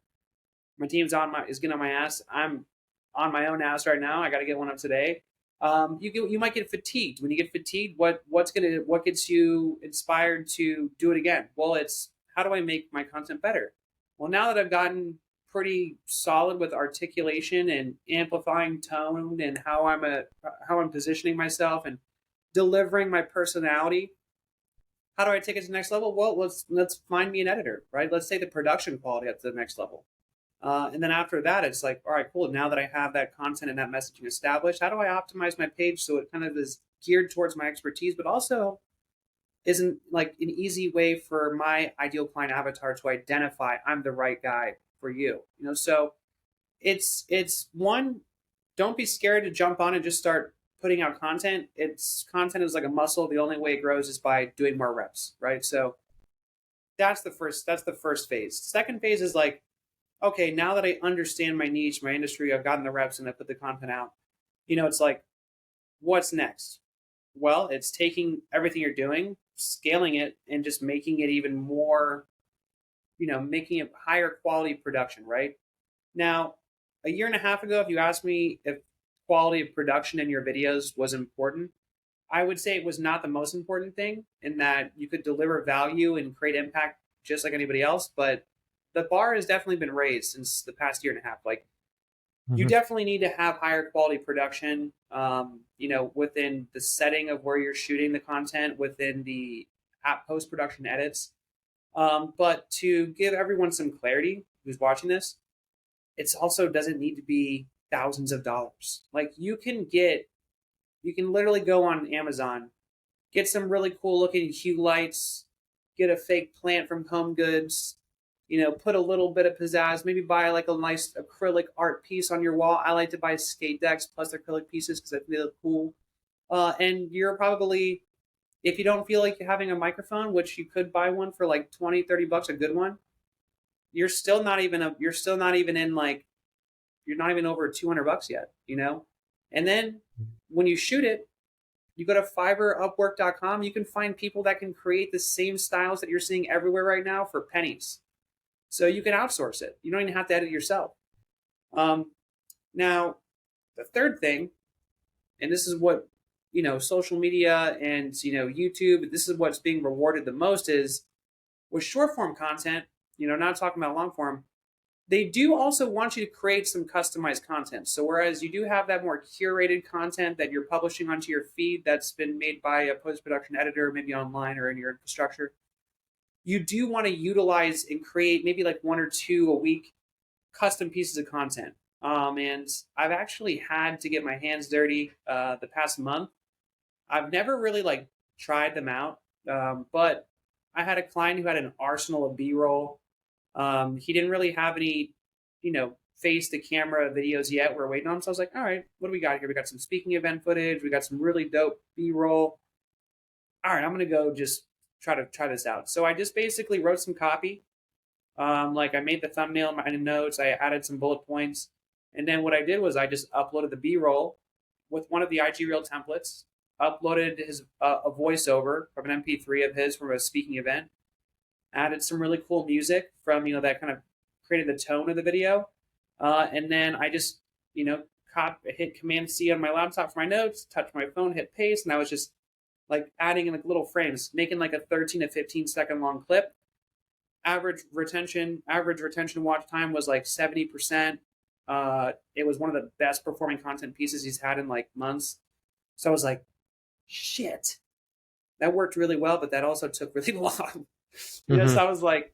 Speaker 2: My team's is getting on my ass. I'm on my own ass right now. I got to get one up today. You might get fatigued. When you get fatigued, what gets you inspired to do it again? Well, it's how do I make my content better? Well, now that I've gotten pretty solid with articulation and amplifying tone and how I'm positioning myself and delivering my personality, how do I take it to the next level? Well, let's find me an editor, right? Let's take the production quality up to the next level. And then after that, it's like, all right, cool. Now that I have that content and that messaging established, how do I optimize my page so it kind of is geared towards my expertise, but also isn't like an easy way for my ideal client avatar to identify I'm the right guy for you. So it's one, don't be scared to jump on and just start putting out content. It's content is like a muscle. The only way it grows is by doing more reps, right? So that's the first phase. Second phase is like, okay, now that I understand my niche, my industry, I've gotten the reps and I put the content out, it's like, what's next? Well, it's taking everything you're doing, scaling it, and just making it even more, making it higher quality production, right? Now, a year and a half ago, if you asked me if quality of production in your videos was important, I would say it was not the most important thing in that you could deliver value and create impact just like anybody else. But the bar has definitely been raised since the past year and a half. Like you
Speaker 1: Mhm.
Speaker 2: definitely need to have higher quality production, within the setting of where you're shooting the content, within the app post production edits. But to give everyone some clarity who's watching this, it's also doesn't need to be thousands of dollars. Like you can literally go on Amazon, get some really cool looking hue lights, get a fake plant from Home Goods, put a little bit of pizzazz, maybe buy like a nice acrylic art piece on your wall. I like to buy skate decks plus acrylic pieces because I think they look cool. And you're probably, if you don't feel like having a microphone, which you could buy one for like 20, $30, a good one, you're still not even in like, you're not even over $200 yet. And then when you shoot it, you go to fiverr, you can find people that can create the same styles that you're seeing everywhere right now for pennies. So you can outsource it. You don't even have to edit it yourself. Um, Now, the third thing, and this is what, social media and, YouTube, this is what's being rewarded the most is with short form content, not talking about long form, they do also want you to create some customized content. So whereas you do have that more curated content that you're publishing onto your feed that's been made by a post-production editor, maybe online or in your infrastructure, you do want to utilize and create maybe like one or two a week custom pieces of content. And I've actually had to get my hands dirty the past month. I've never really like tried them out, but I had a client who had an arsenal of B-roll. He didn't really have any, face to camera videos yet. We're waiting on him. So I was like, all right, what do we got here? We got some speaking event footage. We got some really dope B-roll. All right, I'm gonna go just try this out. So I just basically wrote some copy. Like I made the thumbnail, my notes. I added some bullet points, and then what I did was I just uploaded the B-roll with one of the IG Reel templates. Uploaded his a voiceover from an MP3 of his from a speaking event. Added some really cool music from that kind of created the tone of the video, and then I just hit Command C on my laptop for my notes, touch my phone, hit paste, and I was just like adding in like little frames, making like a 13 to 15 second long clip. Average retention watch time was like 70%. It was one of the best performing content pieces he's had in like months. So I was like, shit, that worked really well, but that also took really long. So I was like,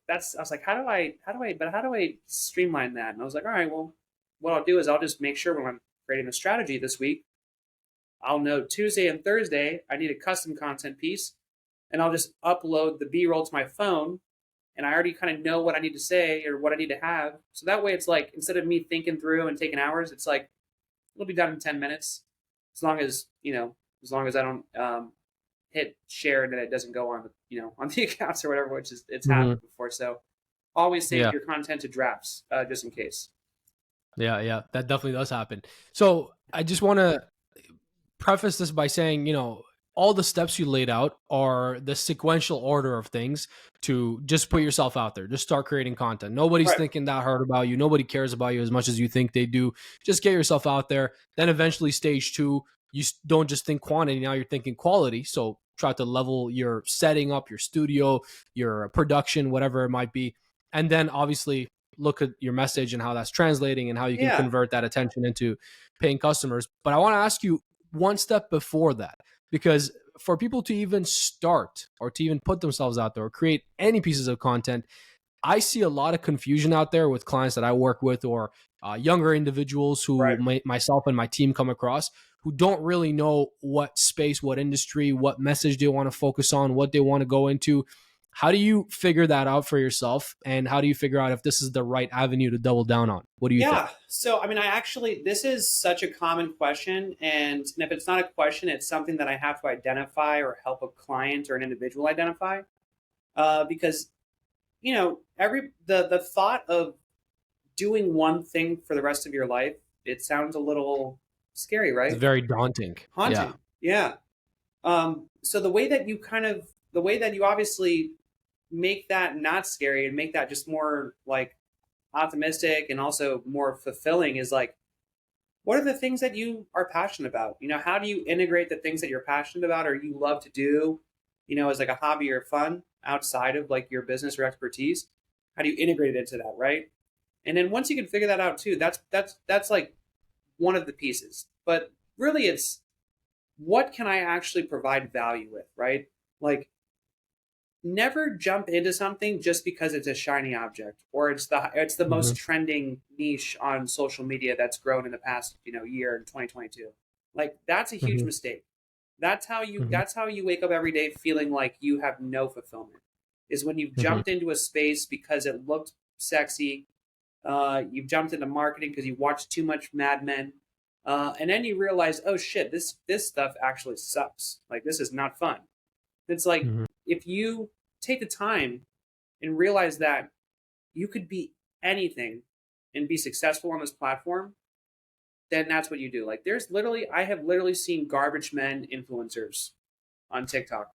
Speaker 2: how do I streamline that? And I was like, all right, well, what I'll do is I'll just make sure when I'm creating a strategy this week, I'll know Tuesday and Thursday, I need a custom content piece, and I'll just upload the B-roll to my phone, and I already kind of know what I need to say or what I need to have. So that way it's like, instead of me thinking through and taking hours, it's like, it'll be done in 10 minutes. As long as I don't hit share and that it doesn't go on on the accounts or whatever, which is it's happened before. So always save your content to drafts just in case.
Speaker 1: Yeah, that definitely does happen. So I just want to preface this by saying, all the steps you laid out are the sequential order of things to just put yourself out there. Just start creating content. Nobody's thinking that hard about you. Nobody cares about you as much as you think they do. Just get yourself out there. Then eventually stage 2, you don't just think quantity. Now you're thinking quality. So try to level your setting up, your studio, your production, whatever it might be. And then obviously look at your message and how that's translating and how you can convert that attention into paying customers. But I want to ask you one step before that, because for people to even start or to even put themselves out there or create any pieces of content, I see a lot of confusion out there with clients that I work with or younger individuals who myself and my team come across who don't really know what space, what industry, what message they want to focus on, what they want to go into. How do you figure that out for yourself? And how do you figure out if this is the right avenue to double down on? What do you think?
Speaker 2: So, I mean, this is such a common question. And if it's not a question, it's something that I have to identify or help a client or an individual identify. Because, the thought of doing one thing for the rest of your life, it sounds a little scary, right?
Speaker 1: It's very daunting.
Speaker 2: Haunting. Yeah. So the way that you obviously make that not scary and make that just more like optimistic and also more fulfilling is like, what are the things that you are passionate about? How do you integrate the things that you're passionate about or you love to do, as like a hobby or fun outside of like your business or expertise? How do you integrate it into that, right? And then once you can figure that out too, that's like one of the pieces. But really it's, what can I actually provide value with, right? Like, never jump into something just because it's a shiny object or it's the most trending niche on social media that's grown in the past year in 2022. Like, that's a huge mistake. That's how you wake up every day feeling like you have no fulfillment, is when you've jumped into a space because it looked sexy. You've jumped into marketing because you watched too much Mad Men. And then you realize, oh shit, this stuff actually sucks. Like, this is not fun. It's like, if you take the time and realize that you could be anything and be successful on this platform, then that's what you do. Like, I have literally seen garbage men influencers on TikTok.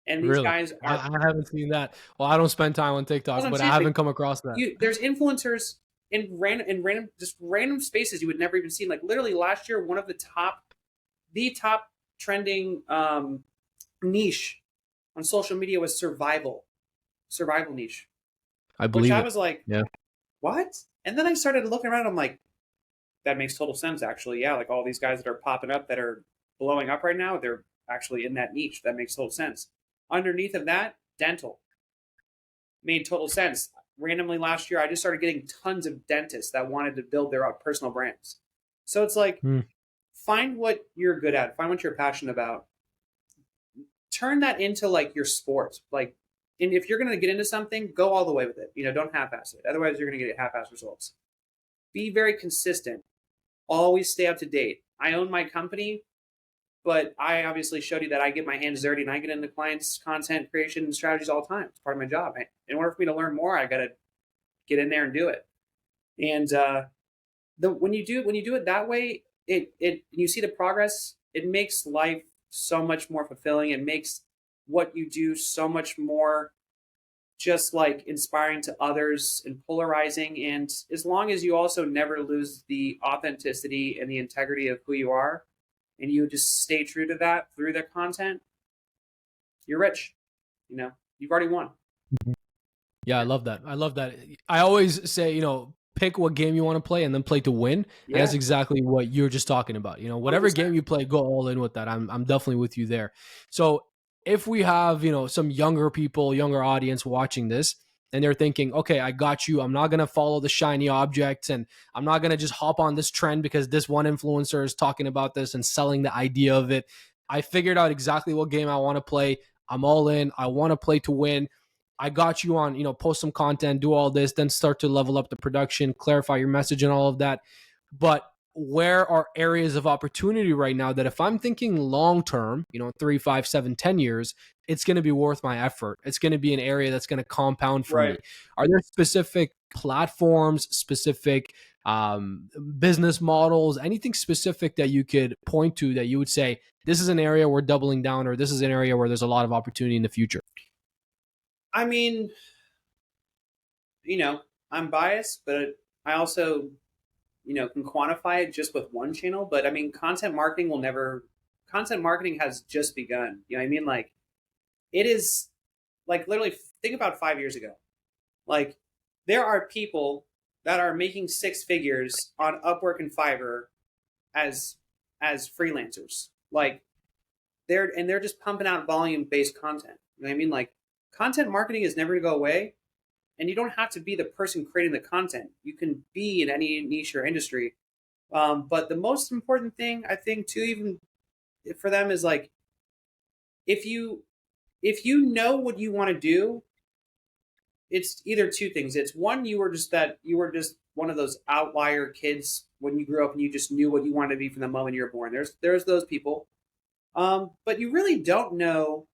Speaker 2: And these guys are...
Speaker 1: I haven't seen that. Well, I don't spend time on TikTok, but I haven't come across that.
Speaker 2: There's influencers in random spaces you would never even see. Like, literally last year, one of the top trending niche on social media was survival niche.
Speaker 1: I believe.
Speaker 2: Which I was like, what? And then I started looking around. I'm like, that makes total sense, actually. Yeah, like all these guys that are popping up that are blowing up right now, they're actually in that niche. That makes total sense. Underneath of that, dental made total sense. randomly last year, I just started getting tons of dentists that wanted to build their personal brands. So it's like,
Speaker 1: Mm.
Speaker 2: find what you're good at, find what you're passionate about, turn that into like your sport. Like, and if you're going to get into something, go all the way with it. Don't half-ass it. Otherwise, you're going to get half-ass results. Be very consistent. Always stay up to date. I own my company, but I obviously showed you that I get my hands dirty and I get into clients' content creation and strategies all the time. It's part of my job. In order for me to learn more, I got to get in there and do it. And when you do it that way, you see the progress. It makes life so much more fulfilling. It makes what you do so much more just like inspiring to others and polarizing. And as long as you also never lose the authenticity and the integrity of who you are, and you just stay true to that through the content, you're rich. You've already won.
Speaker 1: Yeah, I love that. I love that. I always say, pick what game you want to play and then play to win.
Speaker 2: Yeah.
Speaker 1: And that's exactly what you're just talking about. Whatever
Speaker 2: 100%.
Speaker 1: game you play, go all in with that. I'm definitely with you there. So if we have, some younger audience watching this, and they're thinking, okay, I got you. I'm not going to follow the shiny objects, and I'm not going to just hop on this trend because this one influencer is talking about this and selling the idea of it. I figured out exactly what game I want to play. I'm all in. I want to play to win. I got you on, post some content, do all this, then start to level up the production, clarify your message and all of that. But where are areas of opportunity right now that if I'm thinking long term, 3, 5, 7, 10 years, it's going to be worth my effort. It's going to be an area that's going to compound for me. Are there specific platforms, specific business models, anything specific that you could point to that you would say, this is an area we're doubling down, or this is an area where there's a lot of opportunity in the future?
Speaker 2: I mean, I'm biased, but I also, can quantify it just with one channel. But I mean, content marketing has just begun. You know what I mean? Like, it is like literally think about 5 years ago. Like, there are people that are making six figures on Upwork and Fiverr as freelancers. Like, they're just pumping out volume based content. You know what I mean? Like, content marketing is never going to go away, and you don't have to be the person creating the content. You can be in any niche or industry. But the most important thing, I think, too, even for them, is like, if you know what you want to do, it's either two things. It's one, you were just one of those outlier kids when you grew up and you just knew what you wanted to be from the moment you were born. There's those people, but you really don't know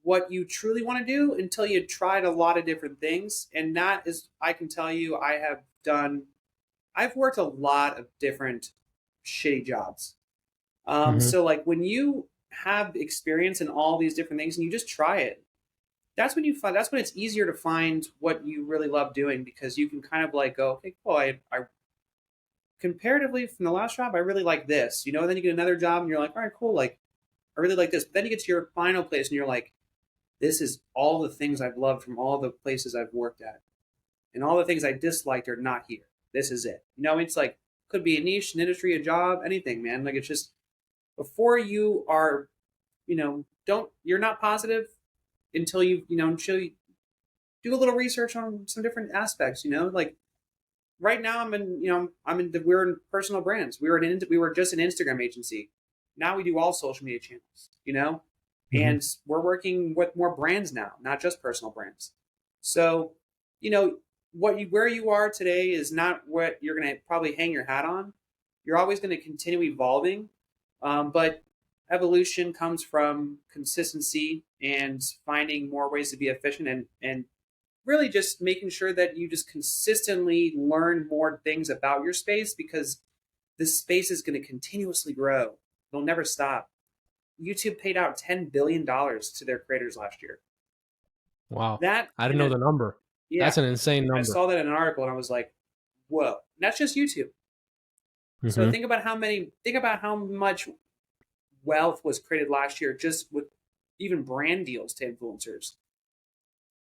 Speaker 2: what you truly want to do until you tried a lot of different things. And that is, I can tell you, I've worked a lot of different shitty jobs. So like, when you have experience in all these different things and you just try it, that's when it's easier to find what you really love doing, because you can kind of like go, okay, cool. I comparatively from the last job, I really like this, then you get another job and you're like, all right, cool. Like, I really like this. But then you get to your final place and you're like, this is all the things I've loved from all the places I've worked at, and all the things I disliked are not here. This is it. It's like, could be a niche, an industry, a job, anything, man. Like, it's just, before you are, you're not positive until you do a little research on some different aspects. Like, right now we're in personal brands. We were just an Instagram agency. Now we do all social media channels. And we're working with more brands now, not just personal brands. So, where you are today is not what you're going to probably hang your hat on. You're always going to continue evolving, but evolution comes from consistency and finding more ways to be efficient, and really just making sure that you just consistently learn more things about your space, because this space is going to continuously grow. It'll never stop. YouTube paid out $10 billion to their creators last year.
Speaker 1: Wow.
Speaker 2: That
Speaker 1: I didn't know the number.
Speaker 2: Yeah,
Speaker 1: that's an insane number.
Speaker 2: I saw that in an article and I was like, whoa. And that's just YouTube. So think about how much wealth was created last year just with even brand deals to influencers.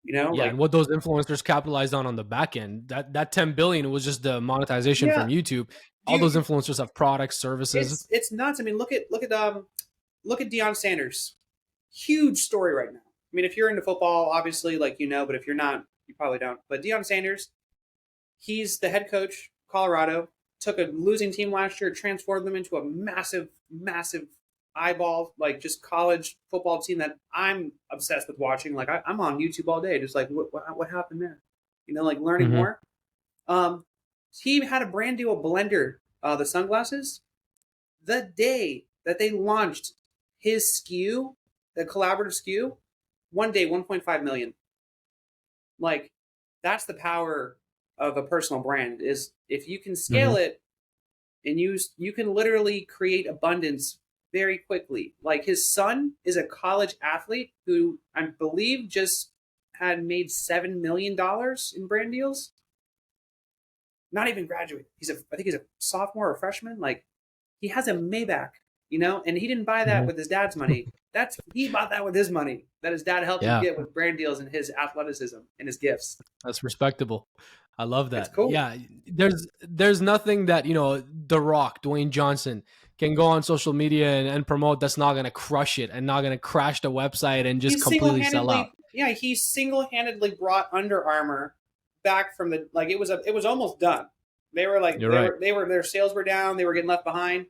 Speaker 1: And what those influencers capitalized on the back end, that 10 billion was just the monetization from YouTube. All those influencers have products, services.
Speaker 2: It's nuts. I mean, look at Deion Sanders. Huge story right now. I mean, if you're into football, obviously, but if you're not You probably don't. But Deion Sanders, he's the head coach, Colorado. Took a losing team last year, transformed them into a massive, massive eyeball, like just college football team that I'm obsessed with watching. Like I'm on YouTube all day, just like what happened there, like learning
Speaker 1: Mm-hmm.
Speaker 2: more. Um, he had a brand deal with Blender, the sunglasses. The day that they launched his SKU, the collaborative SKU, one day 1.5 million. Like that's the power of a personal brand is if you can
Speaker 1: Mm-hmm.
Speaker 2: scale it and you can literally create abundance very quickly. Like his son is a college athlete who I believe just had made $7 million in brand deals. Not even graduate. I think he's a sophomore or freshman. Like he has a Maybach, and he didn't buy that
Speaker 1: Mm-hmm.
Speaker 2: with his dad's money. He bought that with his money that his dad helped him
Speaker 1: Yeah.
Speaker 2: get with brand deals and his athleticism and his gifts.
Speaker 1: That's respectable. I love
Speaker 2: It's
Speaker 1: that.
Speaker 2: cool.
Speaker 1: Yeah, there's nothing that The Rock, Dwayne Johnson, can go on social media and promote that's not gonna crush it and not gonna crash the website and just
Speaker 2: He
Speaker 1: completely sell out.
Speaker 2: single-handedly, yeah, he single-handedly brought Under Armour back from the like it was almost done. They were like
Speaker 1: You're right.
Speaker 2: their sales were down. They were getting left behind.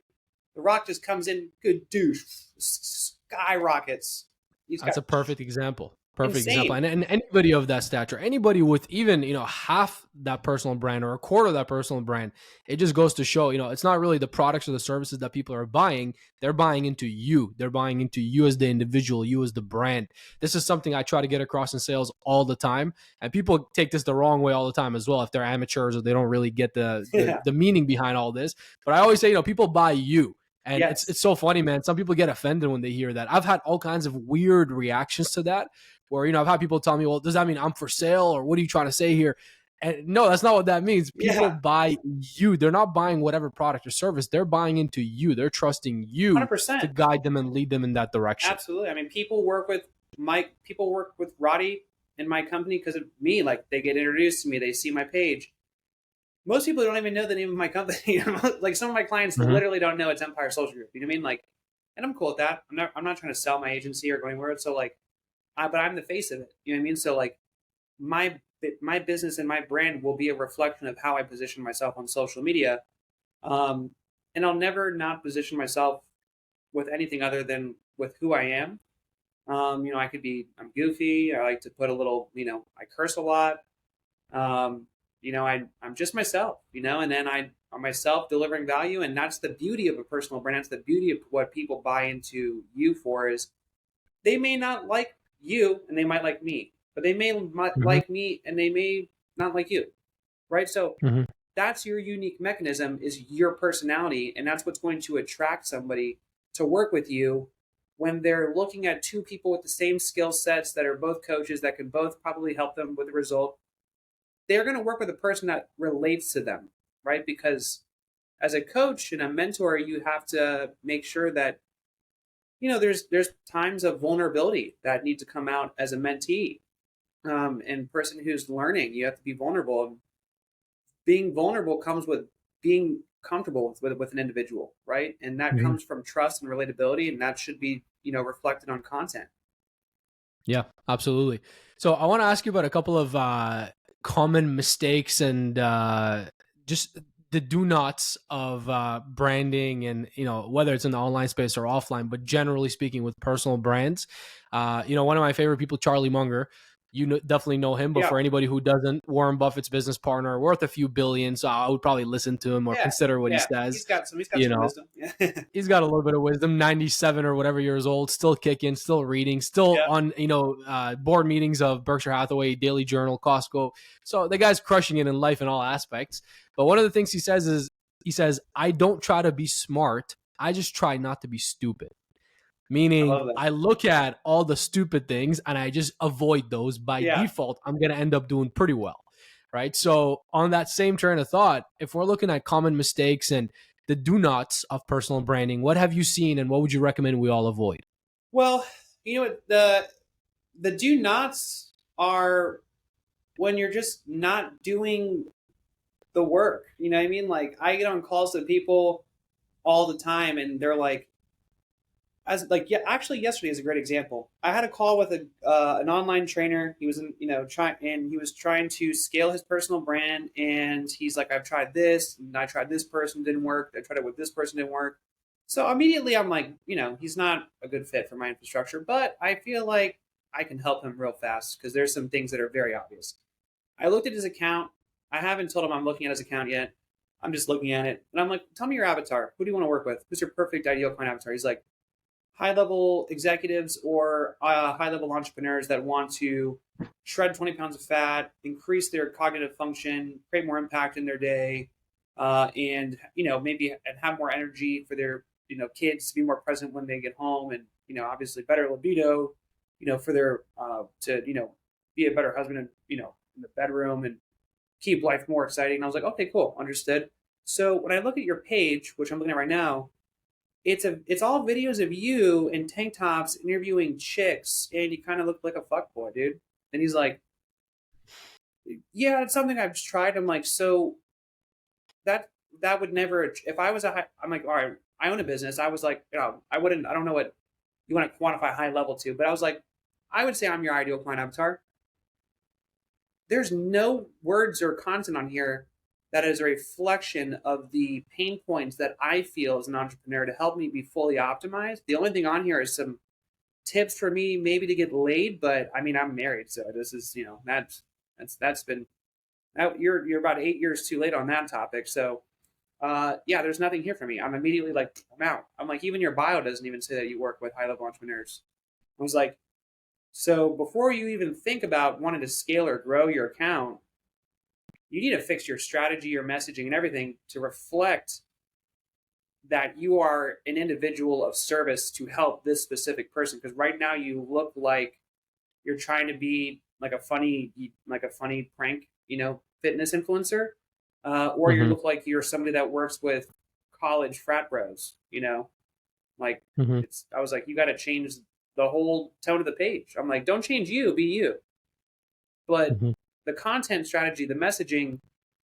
Speaker 2: The Rock just comes in, good douche, skyrockets. He's
Speaker 1: That's
Speaker 2: got
Speaker 1: a perfect example. Perfect example.
Speaker 2: insane.
Speaker 1: And anybody of that stature, anybody with even, half that personal brand or a quarter of that personal brand, it just goes to show, it's not really the products or the services that people are buying. They're buying into you. They're buying into you as the individual, you as the brand. This is something I try to get across in sales all the time. And people take this the wrong way all the time as well if they're amateurs or they don't really get the the,
Speaker 2: Yeah.
Speaker 1: the meaning behind all this. But I always say, people buy you. And it's
Speaker 2: Yes.
Speaker 1: it's so funny, man. Some people get offended when they hear that. I've had all kinds of weird reactions to that where, I've had people tell me, well, does that mean I'm for sale or what are you trying to say here? And no, that's not what that means. People
Speaker 2: Yeah.
Speaker 1: buy you. They're not buying whatever product or service. They're buying into you. They're trusting you to
Speaker 2: 100%.
Speaker 1: guide them and lead them in that direction.
Speaker 2: Absolutely. I mean, people work with Roddy in my company because of me. Like they get introduced to me, they see my page. Most people don't even know the name of my company. Like some of my clients
Speaker 1: Mm-hmm.
Speaker 2: literally don't know it's Empire Social Group. You know what I mean? Like, and I'm cool with that. I'm not trying to sell my agency or go anywhere. So like, but I'm the face of it. You know what I mean? So like, my business and my brand will be a reflection of how I position myself on social media. Um, and I'll never not position myself with anything other than with who I am. I'm goofy. I like to put a little, I curse a lot. I'm just myself, and then I'm myself delivering value. And that's the beauty of a personal brand. That's the beauty of what people buy into you for is they may not like you and they might like me, but they may
Speaker 1: Mm-hmm.
Speaker 2: like me and they may not like you. Right. So
Speaker 1: Mm-hmm.
Speaker 2: that's your unique mechanism is your personality. And that's what's going to attract somebody to work with you when they're looking at two people with the same skill sets that are both coaches that can both probably help them with the result. They're going to work with a person that relates to them, right? Because as a coach and a mentor, you have to make sure that there's times of vulnerability that need to come out as a mentee and person who's learning. You have to be vulnerable. Being vulnerable comes with being comfortable with an individual, right? And that
Speaker 1: Mm-hmm.
Speaker 2: comes from trust and relatability, and that should be reflected on content.
Speaker 1: Yeah, absolutely. So I want to ask you about a couple of common mistakes and just the do nots of branding and, whether it's in the online space or offline, but generally speaking with personal brands. One of my favorite people, Charlie Munger, definitely know him, but
Speaker 2: Yeah,
Speaker 1: for anybody who doesn't, Warren Buffett's business partner, worth a few billion. So I would probably listen to him or
Speaker 2: yeah,
Speaker 1: consider what he
Speaker 2: yeah.
Speaker 1: says,
Speaker 2: He's got
Speaker 1: you
Speaker 2: some
Speaker 1: know
Speaker 2: wisdom. Yeah,
Speaker 1: he's got a little bit of wisdom, 97 or whatever years old, still kicking, still reading, still
Speaker 2: yeah.
Speaker 1: on, board meetings of Berkshire Hathaway, Daily Journal, Costco. So the guy's crushing it in life in all aspects. But one of the things he says, I don't try to be smart. I just try not to be stupid.
Speaker 2: I
Speaker 1: Meaning
Speaker 2: love that.
Speaker 1: I look at all the stupid things and I just avoid those. By
Speaker 2: Yeah.
Speaker 1: default, I'm going to end up doing pretty well. Right. So on that same train of thought, if we're looking at common mistakes and the do nots of personal branding, what have you seen and what would you recommend we all avoid?
Speaker 2: Well, the do nots are when you're just not doing the work. You know what I mean? Like I get on calls with people all the time and they're like, as like, yeah, actually yesterday is a great example. I had a call with a an online trainer. He was in, and he was trying to scale his personal brand, and he's like, I've tried this, and I tried this person, didn't work. I tried it with this person, didn't work. So immediately I'm like, he's not a good fit for my infrastructure, but I feel like I can help him real fast because there's some things that are very obvious. I looked at his account. I haven't told him I'm looking at his account yet. I'm just looking at it, and I'm like, tell me your avatar. Who do you want to work with? Who's your perfect ideal client avatar? He's like, high level executives or high level entrepreneurs that want to shred 20 pounds of fat, increase their cognitive function, create more impact in their day, and maybe and have more energy for their kids to be more present when they get home, and obviously better libido, for their to be a better husband and in the bedroom and keep life more exciting. And I was like, okay, cool, understood. So when I look at your page, which I'm looking at right now, it's all videos of you in tank tops interviewing chicks, and you kind of look like a fuckboy, dude. And he's like, yeah, it's something I've tried. I'm like, so that that would never. If I was I'm like, all right, I own a business. I was like, I wouldn't. I don't know what you want to quantify high level to, but I was like, I would say I'm your ideal client avatar. There's no words or content on here that is a reflection of the pain points that I feel as an entrepreneur to help me be fully optimized. The only thing on here is some tips for me maybe to get laid, but I mean I'm married, so this is that's been you're about 8 years too late on that topic. So yeah, there's nothing here for me. I'm immediately like, I'm out. I'm like, even your bio doesn't even say that you work with high level entrepreneurs. I was like, so before you even think about wanting to scale or grow your account, you need to fix your strategy, your messaging, and everything to reflect that you are an individual of service to help this specific person. Because right now you look like you're trying to be like a funny prank, fitness influencer, or you
Speaker 1: Mm-hmm.
Speaker 2: look like you're somebody that works with college frat bros. Like
Speaker 1: Mm-hmm.
Speaker 2: it's. I was like, you got to change the whole tone of the page. I'm like, don't change you, be you. But
Speaker 1: Mm-hmm.
Speaker 2: the content strategy, the messaging,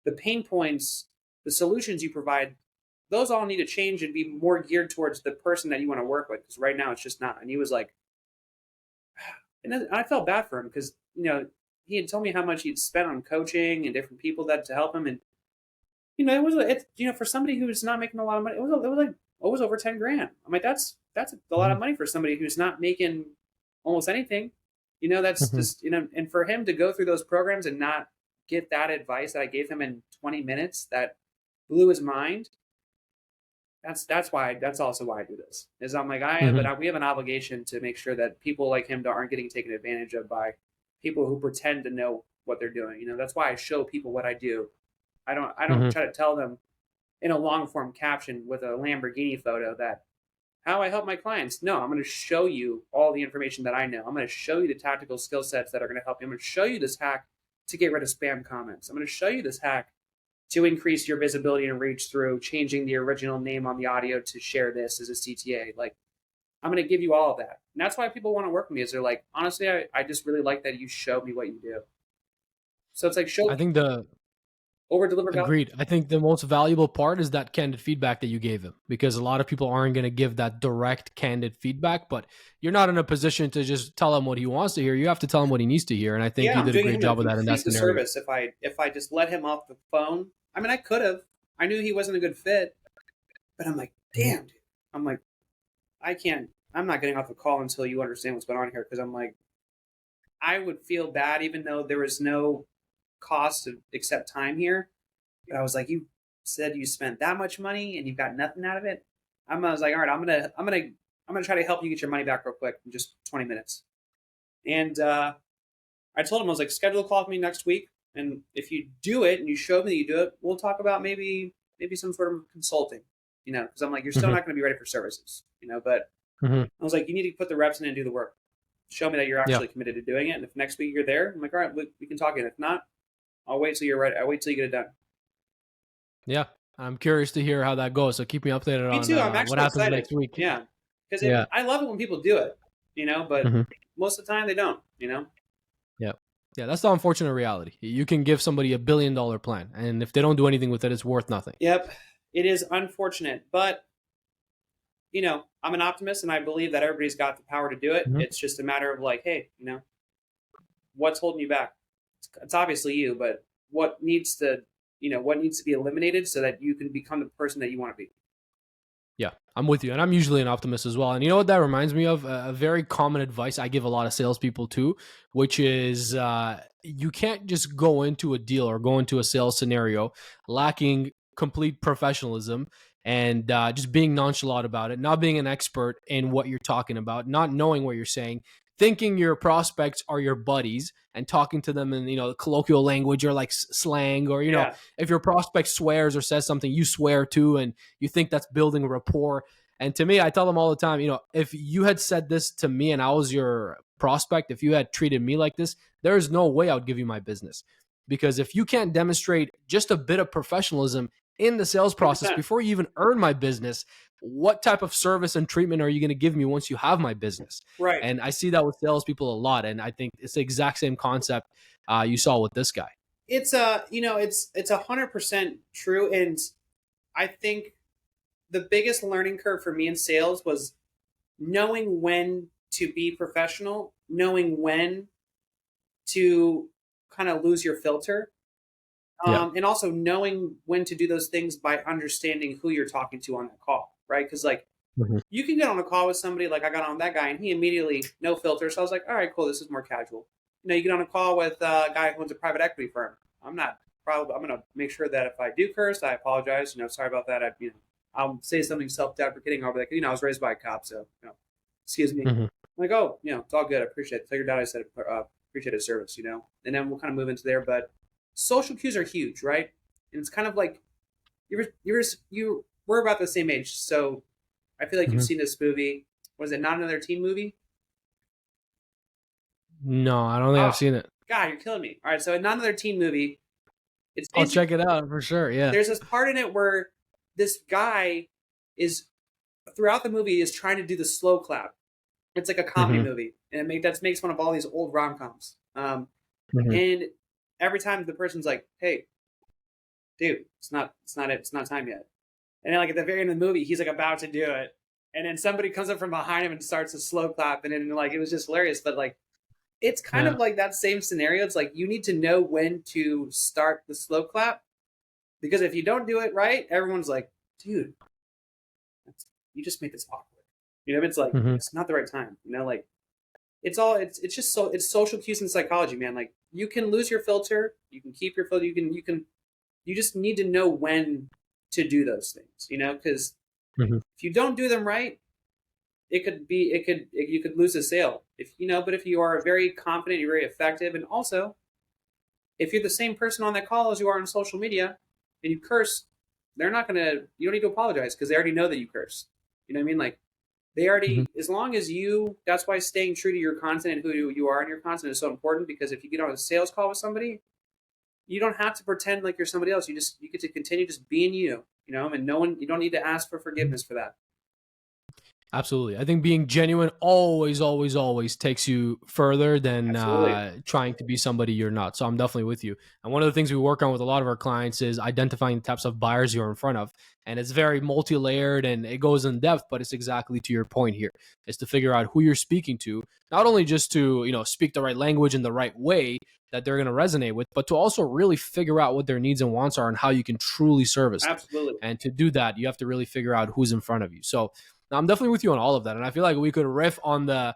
Speaker 2: the pain points, the solutions you provide, those all need to change and be more geared towards the person that you want to work with. Because right now it's just not. And he was like, and then I felt bad for him because he had told me how much he'd spent on coaching and different people that to help him, and for somebody who's not making a lot of money, it was over 10 grand. I'm like, that's a lot
Speaker 1: Mm-hmm.
Speaker 2: of money for somebody who's not making almost anything. That's
Speaker 1: Mm-hmm.
Speaker 2: just and for him to go through those programs and not get that advice that I gave him in 20 minutes that blew his mind. That's also why I do this. Is I'm like,
Speaker 1: Mm-hmm.
Speaker 2: we have an obligation to make sure that people like him aren't getting taken advantage of by people who pretend to know what they're doing. That's why I show people what I do. I don't
Speaker 1: Mm-hmm.
Speaker 2: try to tell them in a long form caption with a Lamborghini photo that how I help my clients. No, I'm going to show you all the information that I know. I'm going to show you the tactical skill sets that are going to help you. I'm going to show you this hack to get rid of spam comments. I'm going to show you this hack to increase your visibility and reach through changing the original name on the audio to share this as a CTA. Like, I'm going to give you all of that. And that's why people want to work with me is they're like, honestly, I just really like that you show me what you do. So it's like
Speaker 1: I
Speaker 2: show
Speaker 1: think the
Speaker 2: over deliver value.
Speaker 1: Agreed. I think the most valuable part is that candid feedback that you gave him because a lot of people aren't going to give that direct, candid feedback, but you're not in a position to just tell him what he wants to hear. You have to tell him what he needs to hear. And I think
Speaker 2: Yeah,
Speaker 1: you
Speaker 2: I'm
Speaker 1: did a
Speaker 2: doing
Speaker 1: great
Speaker 2: him a
Speaker 1: job of that in that
Speaker 2: complete
Speaker 1: scenario.
Speaker 2: disservice if I just let him off the phone. I mean, I could have. I knew he wasn't a good fit, but I'm like,
Speaker 1: Mhm.
Speaker 2: damn, dude. I'm like, I can't. I'm not getting off the call until you understand what's going on here because I'm like, I would feel bad even though there was no cost to except time here. But I was like, you said you spent that much money and you've got nothing out of it. I was like, all right, I'm gonna try to help you get your money back real quick in just 20 minutes. And I told him I was like, schedule a call with me next week, and if you do it and you show me that you do it, we'll talk about maybe some sort of consulting. Because I'm like, you're still
Speaker 1: Mhm.
Speaker 2: not going to be ready for services. But
Speaker 1: Mhm.
Speaker 2: I was like, you need to put the reps in and do the work. Show me that you're
Speaker 1: Yeah.
Speaker 2: actually committed to doing it. And if next week you're there, I'm like, all right, we can talk. And if not, I'll wait till you're ready. I'll wait till you get it done.
Speaker 1: Yeah. I'm curious to hear how that goes. So keep me updated
Speaker 2: Me
Speaker 1: on
Speaker 2: too. I'm
Speaker 1: what
Speaker 2: actually
Speaker 1: happens
Speaker 2: excited.
Speaker 1: next week.
Speaker 2: Yeah, because
Speaker 1: Yeah.
Speaker 2: I love it when people do it. But
Speaker 1: Mhm.
Speaker 2: most of the time they don't.
Speaker 1: Yeah. Yeah. That's the unfortunate reality. You can give somebody $1 billion plan, and if they don't do anything with it, it's worth nothing.
Speaker 2: Yep, it is unfortunate, but I'm an optimist and I believe that everybody's got the power to do it.
Speaker 1: Mhm.
Speaker 2: It's just a matter of like, hey, what's holding you back? It's obviously you, but what needs to, what needs to be eliminated so that you can become the person that you want to be.
Speaker 1: Yeah, I'm with you, and I'm usually an optimist as well. And you know what that reminds me of? A very common advice I give a lot of salespeople too, which is you can't just go into a deal or go into a sales scenario lacking complete professionalism and just being nonchalant about it, not being an expert in what you're talking about, not knowing what you're saying, thinking your prospects are your buddies and talking to them in colloquial language or like slang, or
Speaker 2: Yeah,
Speaker 1: if your prospect swears or says something, you swear too, and you think that's building a rapport. And to me, I tell them all the time, if you had said this to me and I was your prospect, if you had treated me like this, there is no way I would give you my business. Because if you can't demonstrate just a bit of professionalism in the sales process
Speaker 2: 100%.
Speaker 1: before you even earn my business, what type of service and treatment are you going to give me once you have my business?
Speaker 2: Right.
Speaker 1: And I see that with salespeople a lot. And I think it's the exact same concept you saw with this guy.
Speaker 2: It's 100% true. And I think the biggest learning curve for me in sales was knowing when to be professional, knowing when to kind of lose your filter,
Speaker 1: Yeah.
Speaker 2: and also knowing when to do those things by understanding who you're talking to on that call, right? Because like
Speaker 1: Mhm.
Speaker 2: you can get on a call with somebody, like I got on that guy, and he immediately no filter. So I was like, all right, cool, this is more casual. You get on a call with a guy who owns a private equity firm. I'm gonna make sure that if I do curse, I apologize. Sorry about that. I'll say something self-deprecating. I'll be like, I was raised by a cop, so excuse me.
Speaker 1: Mhm.
Speaker 2: I'm like, oh, it's all good. I appreciate it. Tell your dad I said appreciate his service, and then we'll kind of move into there. But social cues are huge, right? And it's kind of like we're about the same age, so I feel like you've
Speaker 1: Mhm.
Speaker 2: seen this movie. Was it Not Another Teen Movie?
Speaker 1: No, I don't think
Speaker 2: Oh,
Speaker 1: I've seen it.
Speaker 2: God, you're killing me. All right, so in Not Another Teen Movie, it's
Speaker 1: I'll
Speaker 2: basically
Speaker 1: check it out for sure. Yeah.
Speaker 2: there's this part in it where this guy is throughout the movie is trying to do the slow clap. It's like a comedy
Speaker 1: Mhm.
Speaker 2: movie, and that makes fun of all these old rom coms.
Speaker 1: Mhm.
Speaker 2: And every time the person's like, "Hey, dude, it's not time yet." And then like at the very end of the movie, he's like about to do it, and then somebody comes up from behind him and starts a slow clap, and then like it was just hilarious. But like it's kind
Speaker 1: Yeah.
Speaker 2: of like that same scenario. It's like you need to know when to start the slow clap because if you don't do it right, everyone's like, "Dude, you just made this awkward." It's like
Speaker 1: Mhm.
Speaker 2: it's not the right time. Like it's just it's social cues and psychology, man. Like you can lose your filter, you can keep your filter, you just need to know when to do those things, because
Speaker 1: Mhm.
Speaker 2: if you don't do them right, you could lose a sale. But if you are very confident, you're very effective, and also if you're the same person on that call as you are on social media and you curse, they're not gonna you don't need to apologize because they already know that you curse. You know what I mean? Like they
Speaker 1: Mhm.
Speaker 2: already, as long as that's why staying true to your content and who you are in your content is so important because if you get on a sales call with somebody, you don't have to pretend like you're somebody else. You get to continue just being and you don't need to ask for forgiveness for that.
Speaker 1: Absolutely. I think being genuine always, always, always takes you further than
Speaker 2: Absolutely.
Speaker 1: trying to be somebody you're not. So I'm definitely with you. And one of the things we work on with a lot of our clients is identifying the types of buyers you're in front of. And it's very multi-layered and it goes in depth, but it's exactly to your point here. Is to figure out who you're speaking to, not only just to, speak the right language in the right way that they're going to resonate with, but to also really figure out what their needs and wants are and how you can truly service them.
Speaker 2: Absolutely.
Speaker 1: And to do that, you have to really figure out who's in front of you. So now, I'm definitely with you on all of that, and I feel like we could riff on the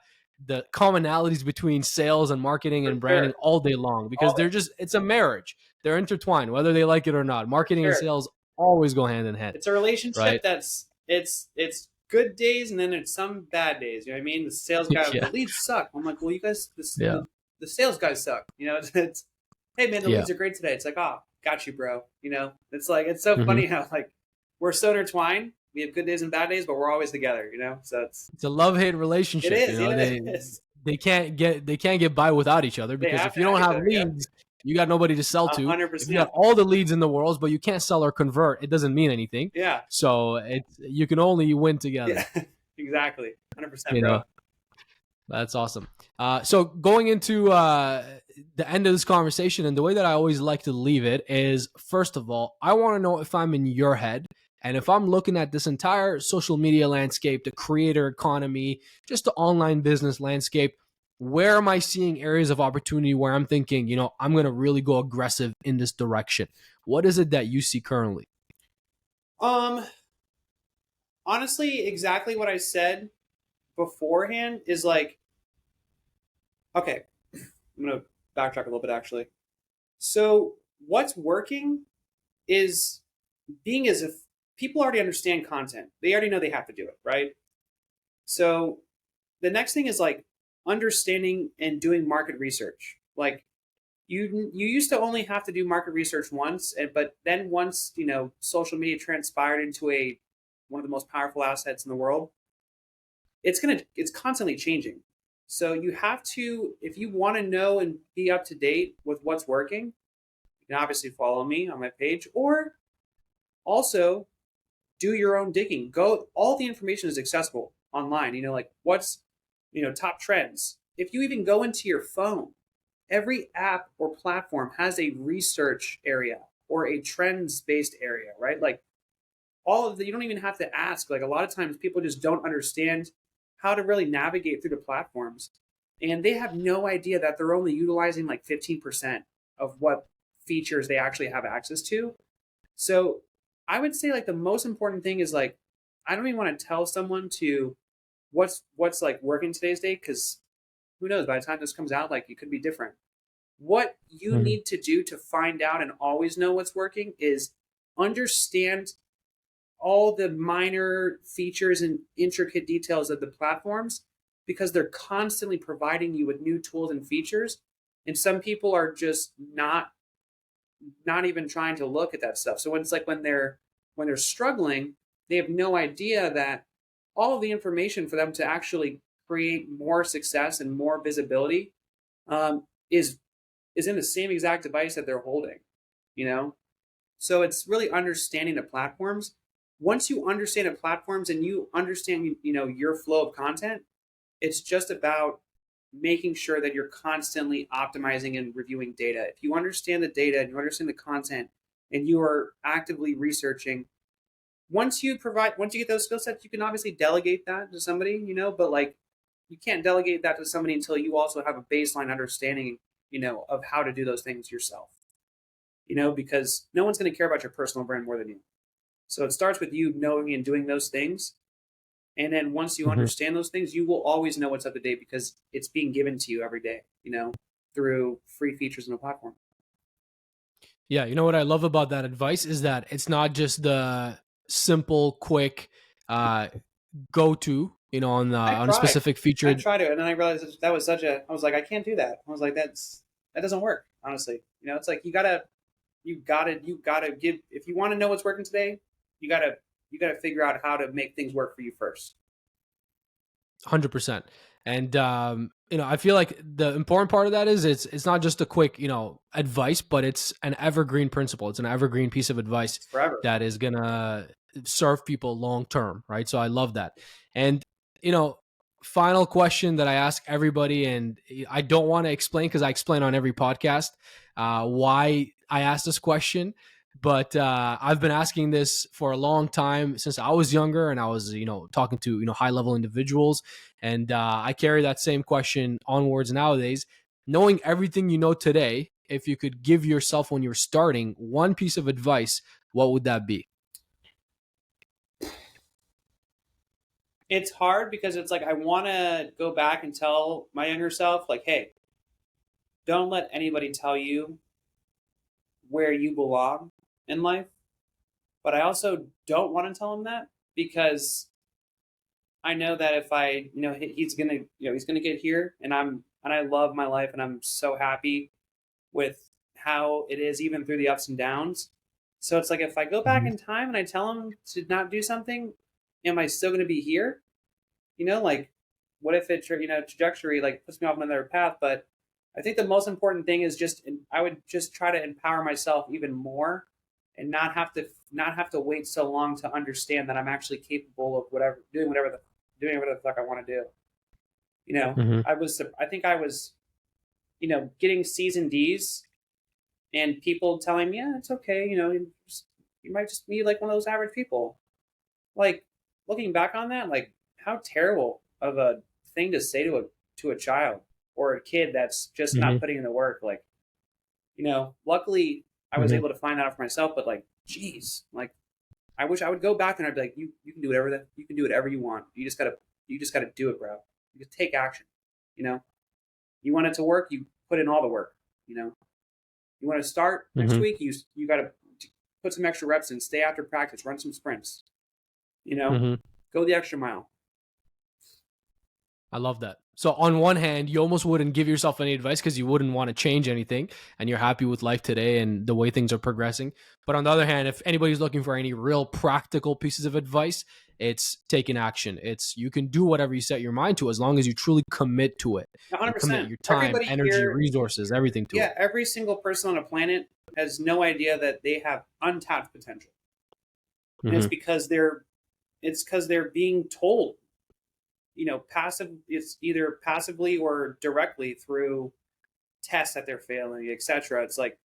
Speaker 1: commonalities between sales and marketing
Speaker 2: For
Speaker 1: and branding
Speaker 2: sure.
Speaker 1: all day long because
Speaker 2: All
Speaker 1: they're just it's a marriage. They're intertwined, whether they like it or not.
Speaker 2: for
Speaker 1: Marketing and
Speaker 2: sure.
Speaker 1: sales always go hand in hand,
Speaker 2: It's a relationship
Speaker 1: right?
Speaker 2: that's it's good days and then it's some bad days. You know what I mean? The sales guy, the
Speaker 1: Yeah,
Speaker 2: leads suck. I'm like, well, you guys,
Speaker 1: yeah,
Speaker 2: the sales guys suck. It's hey man, the
Speaker 1: yeah.
Speaker 2: leads are great today. It's like, oh, got you, bro. It's like it's so
Speaker 1: hmm
Speaker 2: funny how like we're so intertwined. We have good days and bad days, but we're always together. So
Speaker 1: It's a love hate
Speaker 2: it
Speaker 1: relationship.
Speaker 2: is, yeah, it
Speaker 1: They
Speaker 2: is.
Speaker 1: they can't get by without each other
Speaker 2: They
Speaker 1: because
Speaker 2: have
Speaker 1: if
Speaker 2: to
Speaker 1: you
Speaker 2: have
Speaker 1: don't
Speaker 2: each
Speaker 1: have
Speaker 2: other. Yep,
Speaker 1: leads, you got nobody to sell to. If you
Speaker 2: 100%.
Speaker 1: got all the leads in the world, but you can't sell or convert, it doesn't mean anything.
Speaker 2: Yeah,
Speaker 1: So you can only win together.
Speaker 2: yeah, exactly, 100%,
Speaker 1: You
Speaker 2: bro.
Speaker 1: know. That's awesome. So going into the end of this conversation, and the way that I always like to leave it is, first of all, I want to know if I'm in your head And if I'm looking at this entire social media landscape, the creator economy, just the online business landscape, where am I seeing areas of opportunity where I'm thinking, I'm going to really go aggressive in this direction? What is it that you see currently?
Speaker 2: Um, Honestly, exactly what I said beforehand is like, okay, I'm gonna backtrack a little bit actually. So what's working is being as if people already understand content. They already know they have to do it, right? So the next thing is like understanding and doing market research. Like you used to only have to do market research once, but then once social media transpired into a one of the most powerful assets in the world, it's constantly changing. So you have to, if you want to know and be up to date with what's working, you can obviously follow me on my page, or also do your own digging. Go, all the information is accessible online. Like what's top trends. If you even go into your phone, every app or platform has a research area or a trends based area, right? Like all of the, you don't even have to ask. Like a lot of times people just don't understand how to really navigate through the platforms. And they have no idea that they're only utilizing like 15% of what features they actually have access to. So I would say like the most important thing is like, I don't even want to tell someone to what's like working today's day, because who knows, by the time this comes out, like it could be different. What you
Speaker 1: Mhm.
Speaker 2: need to do to find out and always know what's working is understand all the minor features and intricate details of the platforms, because they're constantly providing you with new tools and features, and some people are just not even trying to look at that stuff. So when it's like when they're struggling, they have no idea that all of the information for them to actually create more success and more visibility is in the same exact device that they're holding. You know, so it's really understanding the platforms. Once you understand the platforms and you understand, your flow of content, it's just about making sure that you're constantly optimizing and reviewing data. If you understand the data and you understand the content and you are actively researching, once you get those skill sets, you can obviously delegate that to somebody, but like you can't delegate that to somebody until you also have a baseline understanding, of how to do those things yourself. Because no one's going to care about your personal brand more than you. So it starts with you knowing and doing those things. And then once you
Speaker 1: Mhm.
Speaker 2: understand those things, you will always know what's up to date because it's being given to you every day, through free features in the platform.
Speaker 1: Yeah, you know what I love about that advice is that it's not just the simple, quick uh, go to,
Speaker 2: I
Speaker 1: on a
Speaker 2: tried.
Speaker 1: specific
Speaker 2: I
Speaker 1: feature.
Speaker 2: tried it, and then I realized that was I was like, I can't do that. I was like, that doesn't work, honestly. It's like you gotta give, if you want to know what's working today, you gotta figure out how to make things work for you first.
Speaker 1: 100%. And I feel like the important part of that is it's not just a quick, advice, but it's an evergreen principle. It's an evergreen piece of advice
Speaker 2: It's forever.
Speaker 1: that is gonna serve people long term, right? So I love that. And you know, final question that I ask everybody, and I don't want to explain because I explain on every podcast why I ask this question, but I've been asking this for a long time since I was younger, and I was talking to high level individuals, and I carry that same question onwards nowadays. Knowing everything you know today, if you could give yourself when you're starting one piece of advice, what would that be?
Speaker 2: It's hard because it's like I want to go back and tell my younger self, like, hey, don't let anybody tell you where you belong in life. But I also don't want to tell him that because I know that if I, he's gonna get here, and I love my life, and I'm so happy with how it is, even through the ups and downs. So it's like if I go back
Speaker 1: Mhm.
Speaker 2: in time and I tell him to not do something, am I still gonna be here? Like what if it, trajectory like puts me off another path? But I think the most important thing is I would just try to empower myself even more, and not have to wait so long to understand that I'm actually capable of doing whatever the fuck I want to do.
Speaker 1: Mhm.
Speaker 2: I think I was, getting C's and D's, and people telling me, yeah, it's okay, just You might just be like one of those average people. Like, looking back on that, like, how terrible of a thing to say to a child or a kid that's just
Speaker 1: Hmm.
Speaker 2: not putting in the work. Like, luckily I was
Speaker 1: Hmm.
Speaker 2: able to find out for myself, but like, geez, like, I wish I would go back and I'd be like, you can do you can do whatever you want. You just gotta do it, bro. You just take action. You know, you want it to work, you put in all the work. You know, you want to start next
Speaker 1: Hmm.
Speaker 2: week, you gotta put some extra reps in, stay after practice, run some sprints. You know,
Speaker 1: Hmm.
Speaker 2: go the extra mile.
Speaker 1: I love that. So on one hand, you almost wouldn't give yourself any advice because you wouldn't want to change anything and you're happy with life today and the way things are progressing. But on the other hand, if anybody's looking for any real practical pieces of advice, it's taking action. It's you can do whatever you set your mind to as long as you truly commit to it and commit
Speaker 2: 100%.
Speaker 1: your time,
Speaker 2: Everybody
Speaker 1: energy,
Speaker 2: here,
Speaker 1: resources, everything to
Speaker 2: yeah,
Speaker 1: it.
Speaker 2: every single person on a planet has no idea that they have untapped potential, and
Speaker 1: Hmm.
Speaker 2: it's because they're being told, passive. It's either passively or directly through tests that they're failing, etc. It's like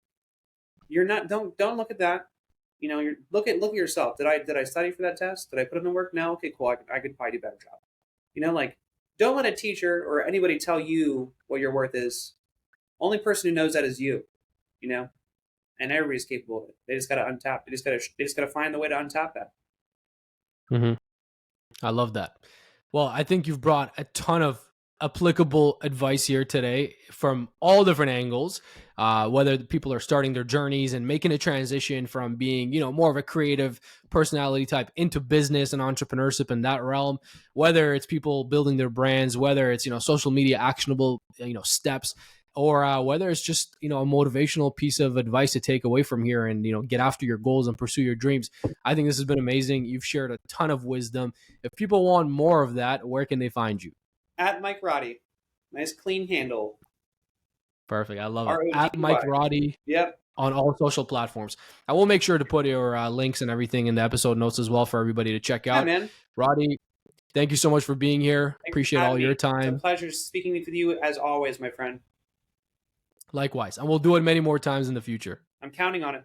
Speaker 2: you're not. Don't look at that. You look at yourself. Did I study for that test? Did I put in the work? No. Okay, cool. I could probably do a better job. Like, don't let a teacher or anybody tell you what your worth is. Only person who knows that is you. You know, and everybody's capable of it. They just got to untap. They just got to find the way to untap that.
Speaker 1: Hmm. I love that. Well, I think you've brought a ton of applicable advice here today from all different angles. Whether people are starting their journeys and making a transition from being, more of a creative personality type into business and entrepreneurship in that realm, whether it's people building their brands, whether it's, social media actionable, steps, or whether it's just, a motivational piece of advice to take away from here and, get after your goals and pursue your dreams. I think this has been amazing. You've shared a ton of wisdom. If people want more of that, where can they find you?
Speaker 2: At Mike Roddy, nice clean handle.
Speaker 1: Perfect. I love it. At Mike
Speaker 2: RODY.
Speaker 1: Roddy
Speaker 2: Yep.
Speaker 1: on all social platforms. I will make sure to put your links and everything in the episode notes as well for everybody to check
Speaker 2: Yeah,
Speaker 1: out.
Speaker 2: man.
Speaker 1: Roddy, thank you so much for being here.
Speaker 2: Thanks for
Speaker 1: Appreciate
Speaker 2: having
Speaker 1: all your
Speaker 2: me. It's a
Speaker 1: time.
Speaker 2: pleasure speaking with you as always, my friend.
Speaker 1: Likewise. And we'll do it many more times in the future.
Speaker 2: I'm counting on it.